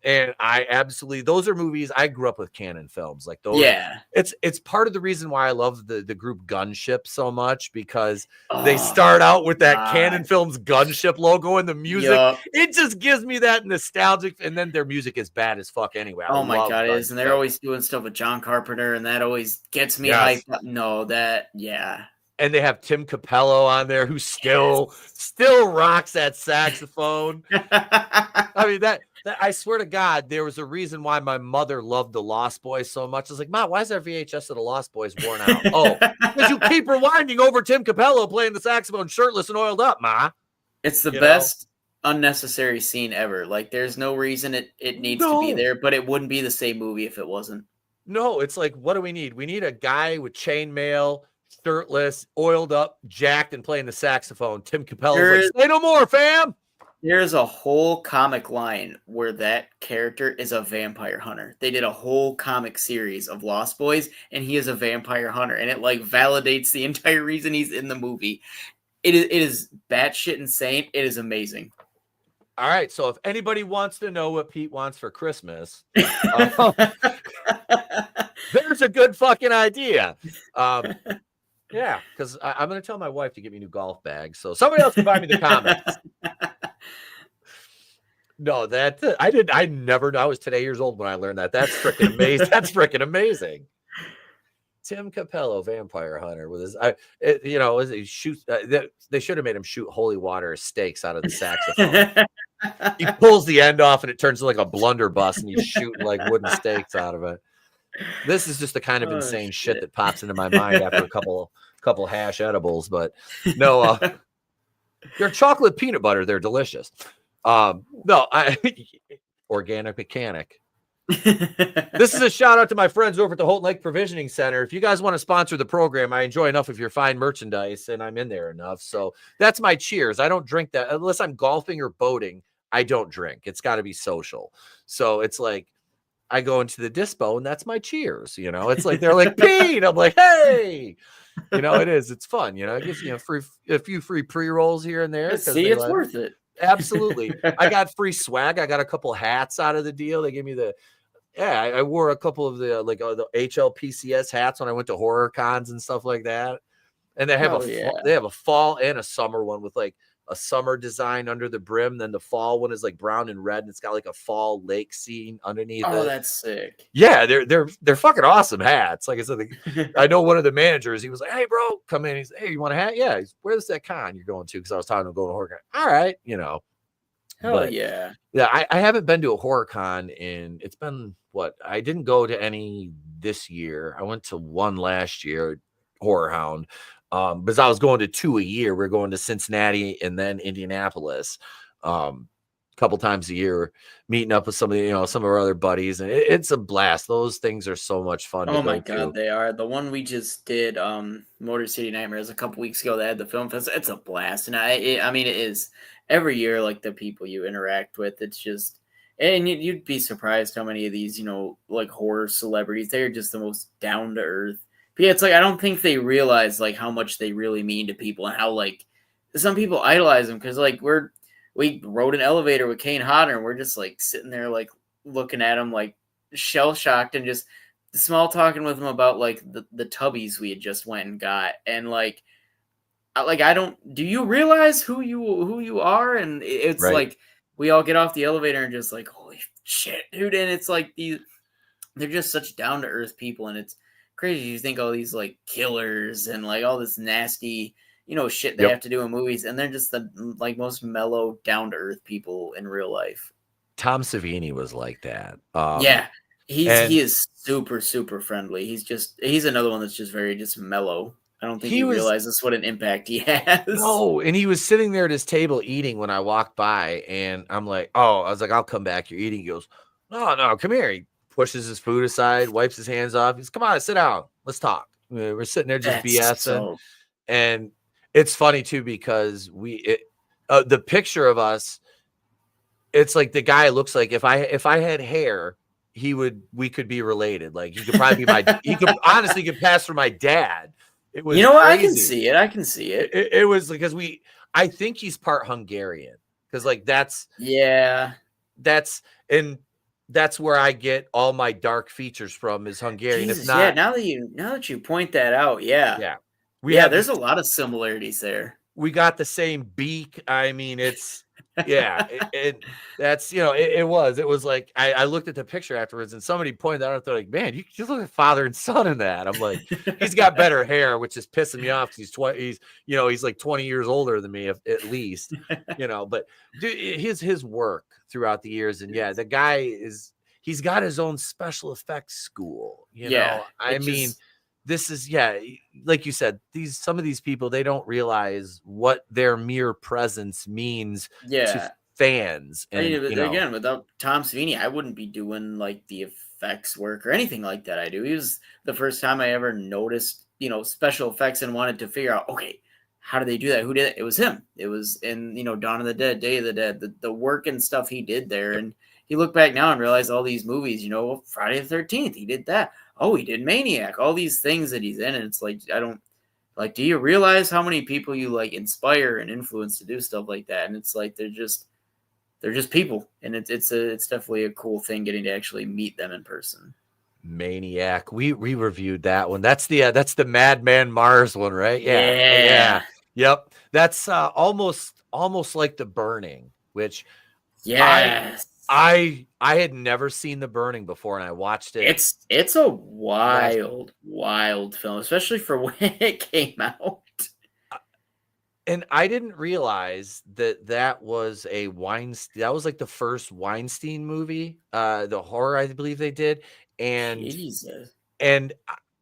And I absolutely, those are movies. I grew up with canon films like those. Yeah. It's part of the reason why I love the group Gunship so much, because they start out with that Canon Films Gunship logo and the music. Yup. It just gives me that nostalgic. And then their music is bad as fuck anyway. Oh my God, it is. And they're always doing stuff with John Carpenter, and that always gets me hyped up. No, yeah. And they have Tim Capello on there, who still rocks that saxophone. I mean, that I swear to God, there was a reason why my mother loved the Lost Boys so much. I was like, Ma, why is our VHS of the Lost Boys worn out? Oh, because you keep rewinding over Tim Capello playing the saxophone shirtless and oiled up, Ma. It's the best unnecessary scene ever. Like, there's no reason it needs to be there, but it wouldn't be the same movie if it wasn't. No, it's like, what do we need? We need a guy with chainmail, shirtless, oiled up, jacked, and playing the saxophone. Tim Capello's like, say no more, fam. There's a whole comic line where that character is a vampire hunter. They did a whole comic series of Lost Boys, and he is a vampire hunter, and it like validates the entire reason he's in the movie. It is batshit insane. It is amazing. All right, so if anybody wants to know what Pete wants for Christmas, there's a good fucking idea. Yeah, because I'm going to tell my wife to get me new golf bags, so somebody else can buy me the comics. No, I never know. I was today years old when I learned that. That's freaking amazing. That's freaking amazing. Tim Capello, vampire hunter, with his, he shoots. They should have made him shoot holy water stakes out of the saxophone. He pulls the end off, and it turns into like a blunderbuss, and he's shooting like wooden stakes out of it. This is just the kind of insane shit that pops into my mind after a couple hash edibles. But no, they're chocolate peanut butter. They're delicious. Organic mechanic. This is a shout out to my friends over at the Holton Lake Provisioning Center. If you guys want to sponsor the program, I enjoy enough of your fine merchandise, and I'm in there enough. So that's my cheers. I don't drink that unless I'm golfing or boating. I don't drink. It's got to be social. So it's like I go into the dispo, and that's my cheers. You know, it's like they're like, Pete. I'm like, hey. You know, it is. It's fun. You know, it gives you a few free pre-rolls here and there. See, it's worth it. Absolutely. I got free swag. I got a couple hats out of the deal. They gave me I wore a couple of the the HLPCS hats when I went to horror cons and stuff like that. And they have they have a fall and a summer one with like a summer design under the brim. Then the fall one is like brown and red, and it's got like a fall lake scene underneath. Oh, that's sick. Yeah, they're fucking awesome hats. Like I said, I know one of the managers. He was like, "Hey, bro, come in." He's like, "Hey, you want a hat?" Yeah. Where's that con you're going to? Because I was talking to going to horror con. All right, you know. Yeah. I haven't been to a horror con it's been what? I didn't go to any this year. I went to one last year, Horror Hound. Because I was going to 2 a year. We're going to Cincinnati and then Indianapolis a couple times a year, meeting up with some of our other buddies, and it's a blast. Those things are so much fun. Oh my God, they are. The one we just did, Motor City Nightmares, a couple weeks ago. They had the film fest. It's a blast, and I mean, it is every year. Like the people you interact with, it's just, and you'd be surprised how many of these, like horror celebrities, they're just the most down to earth. But yeah, it's like I don't think they realize like how much they really mean to people, and how like some people idolize them, because like we rode an elevator with Kane Hodder, and we're just like sitting there like looking at him like shell shocked, and just small talking with him about like the tubbies we had just went and got, and like I don't. Do you realize who you are? And it's right. Like we all get off the elevator and just like, holy shit, dude! And it's like they're just such down to earth people, and it's crazy. You think all these like killers and like all this nasty, shit they have to do in movies, and they're just the like most mellow, down to earth people in real life. Tom Savini was like that. Yeah, he is super, super friendly. He's another one that's just very mellow. I don't think he realizes what an impact he has. No, and he was sitting there at his table eating when I walked by, and I'm like, I was like, I'll come back. You're eating. He goes, no, come here. He pushes his food aside, wipes his hands off. He's, come on, sit down. Let's talk. We're sitting there just BSing. And it's funny too, because the picture of us, it's like the guy looks like if I had hair, we could be related. Like he could probably be he could honestly pass for my dad. It was crazy. I can see it. It was because I think he's part Hungarian, because like that's and that's where I get all my dark features from is Hungarian. Jesus, if not, now that you point that out, yeah, there's a lot of similarities there. We got the same beak. I mean, it's that's it was like I looked at the picture afterwards and somebody pointed out, they're like, man, you look like father and son in that. I'm like, he's got better hair, which is pissing me off because he's like 20 years older than me at least, but dude, his work throughout the years, and the guy he's got his own special effects school, I mean, this is like you said, some of these people, they don't realize what their mere presence means to fans. And again, without Tom Savini, I wouldn't be doing like the effects work or anything like that I do. He was the first time I ever noticed special effects and wanted to figure out, okay, how do they do that? Who did it? It was him. It was in Dawn of the Dead, Day of the Dead, the work and stuff he did there. And you look back now and realize all these movies, Friday the 13th, he did that. Oh, he did Maniac, all these things that he's in. And it's like, do you realize how many people you like inspire and influence to do stuff like that? And it's like, they're just people. And it's definitely a cool thing getting to actually meet them in person. Maniac. We reviewed that one. That's the Madman Mars one, right? Yeah. Yep. That's almost like The Burning, which I had never seen The Burning before, and I watched it. It's a wild film, especially for when it came out. And I didn't realize that was a Weinstein. That was like the first Weinstein movie, the horror I believe they did. And Jesus. And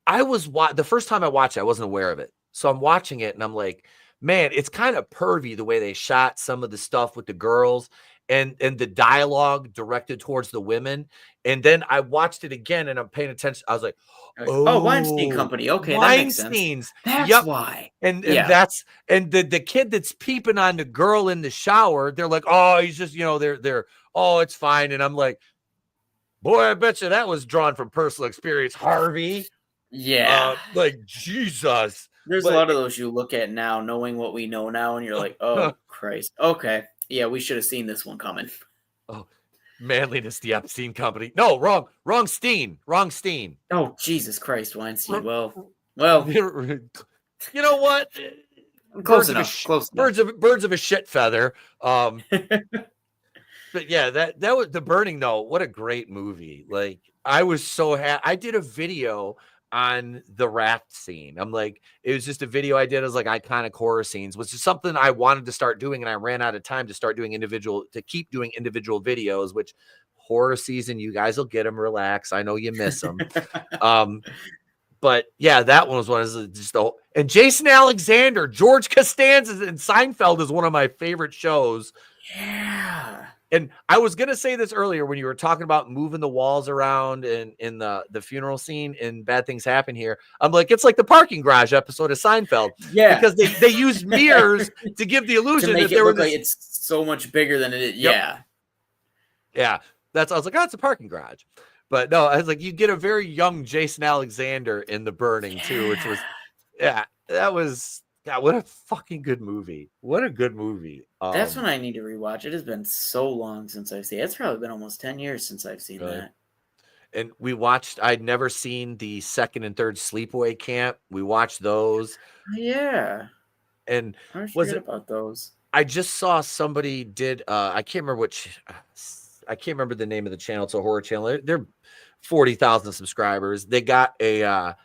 I was the first time I watched it, I wasn't aware of it. So I'm watching it, and I'm like, man, it's kind of pervy the way they shot some of the stuff with the girls. And the dialogue directed towards the women. And then I watched it again and I'm paying attention. I was like, oh, Weinstein Company. Okay. Weinstein's. That's why. And the kid that's peeping on the girl in the shower, they're like, oh, he's just, they're, oh, it's fine. And I'm like, boy, I bet you that was drawn from personal experience, Harvey. Yeah. Like, Jesus. There's a lot of those you look at now, knowing what we know now. And you're like, oh, Christ. Okay. Yeah, we should have seen this one coming. Oh, Manliness, the Epstein Company. No, wrong Steen. Oh, Jesus Christ, Weinstein. Well, you know what? Close enough. Birds of a shit feather. But yeah, that was The Burning though. What a great movie. Like, I was so happy. I did a video on the raft scene. I'm like, it was just a video I did as like iconic horror scenes, which is something I wanted to start doing, and I ran out of time to keep doing individual videos, which horror season, you guys will get them. Relax. I know you miss them. But yeah, that one was and Jason Alexander, George Costanza and Seinfeld is one of my favorite shows. Yeah. And I was going to say this earlier when you were talking about moving the walls around in the funeral scene and Bad Things Happen Here. I'm like, it's like the parking garage episode of Seinfeld. Yeah. Because they use mirrors to give the illusion that there like it's so much bigger than it is. Yep. Yeah. Yeah. I was like, oh, it's a parking garage. But no, I was like, you get a very young Jason Alexander in The Burning too, which was, what a fucking good movie. What a good movie. That's when I need to rewatch. It has been so long since I've seen it. It's probably been almost 10 years since I've seen that. And I'd never seen the second and third Sleepaway Camp. We watched those. Yeah. And I forget about those. I just saw somebody did, I can't remember the name of the channel. It's a horror channel. They're 40,000 subscribers. They got a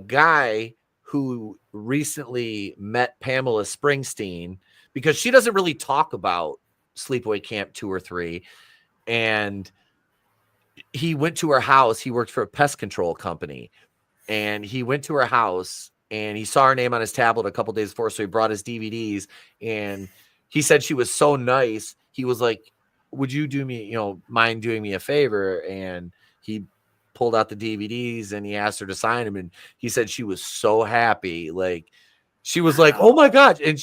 guy who recently met Pamela Springsteen, because she doesn't really talk about Sleepaway Camp 2 or 3. And he went to her house. He worked for a pest control company, and he went to her house and he saw her name on his tablet a couple days before. So he brought his DVDs, and he said she was so nice. He was like, would you mind doing me a favor? And he pulled out the DVDs and he asked her to sign them. And he said she was so happy. Like, she was like, oh my God. And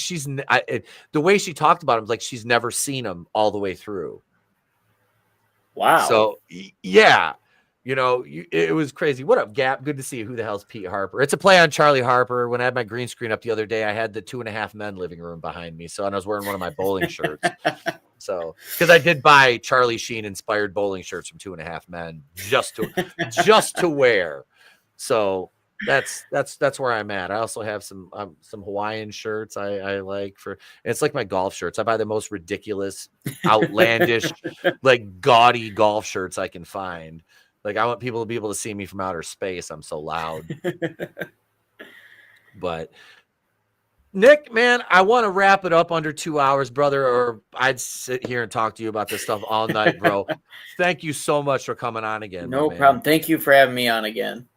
the way she talked about him, like she's never seen him all the way through. Wow. So yeah, it was crazy. What up, Gap? Good to see you. Who the hell's Pete Harper? It's a play on Charlie Harper. When I had my green screen up the other day, I had the 2.5 Men living room behind me. So, and I was wearing one of my bowling shirts. So, because I did buy Charlie Sheen inspired bowling shirts from 2.5 Men just to wear. So that's where I'm at. I also have some Hawaiian shirts I like it's like my golf shirts. I buy the most ridiculous, outlandish, like gaudy golf shirts I can find. Like I want people to be able to see me from outer space. I'm so loud. But Nick, man, I want to wrap it up under 2 hours, brother, or I'd sit here and talk to you about this stuff all night, bro. Thank you so much for coming on again. No problem. Thank you for having me on again.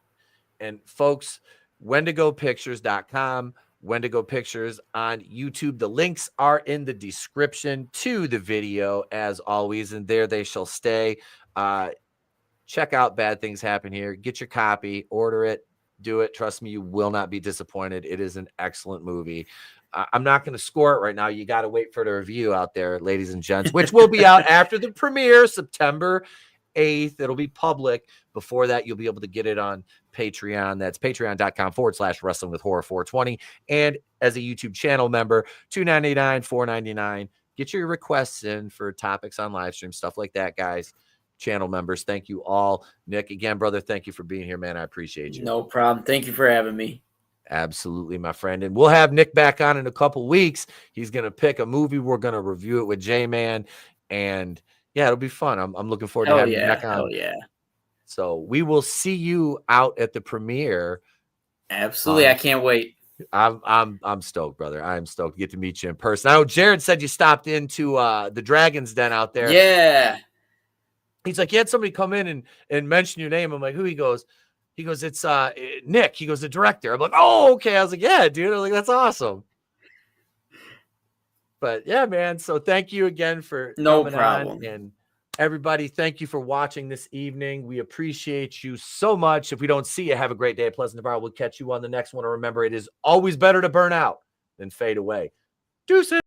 And folks, WendigoPictures.com, Wendigoh Pictures on YouTube. The links are in the description to the video, as always, and there they shall stay. Check out Bad Things Happen Here. Get your copy, order it. Do it. Trust me, you will not be disappointed. It is an excellent movie. I'm not going to score it right now. You got to wait for the review out there, ladies and gents, which will be out after the premiere, September 8th. It'll be public. Before that, you'll be able to get it on Patreon. That's patreon.com/wrestling with horror 420. And as a YouTube channel member, $2.99, $4.99. Get your requests in for topics on live stream, stuff like that, guys. Channel members, thank you all. Nick, again, brother, thank you for being here, man. I appreciate you. No problem. Thank you for having me. Absolutely, my friend. And we'll have Nick back on in a couple weeks. He's going to pick a movie. We're going to review it with J-Man. And yeah, it'll be fun. I'm looking forward to having you back on. Hell yeah. So we will see you out at the premiere. Absolutely. I can't wait. I'm stoked, brother. I'm stoked to get to meet you in person. I know Jared said you stopped into the Dragon's Den out there. Yeah. He's like, you had somebody come in and mention your name. I'm like, who? He goes, it's Nick. He goes, the director. I'm like, oh, okay. I was like, yeah, dude. I was like, that's awesome. But yeah, man. So thank you again for coming on. And everybody, thank you for watching this evening. We appreciate you so much. If we don't see you, have a great day at Pleasant Navarro. We'll catch you on the next one. And remember, it is always better to burn out than fade away. Deuces.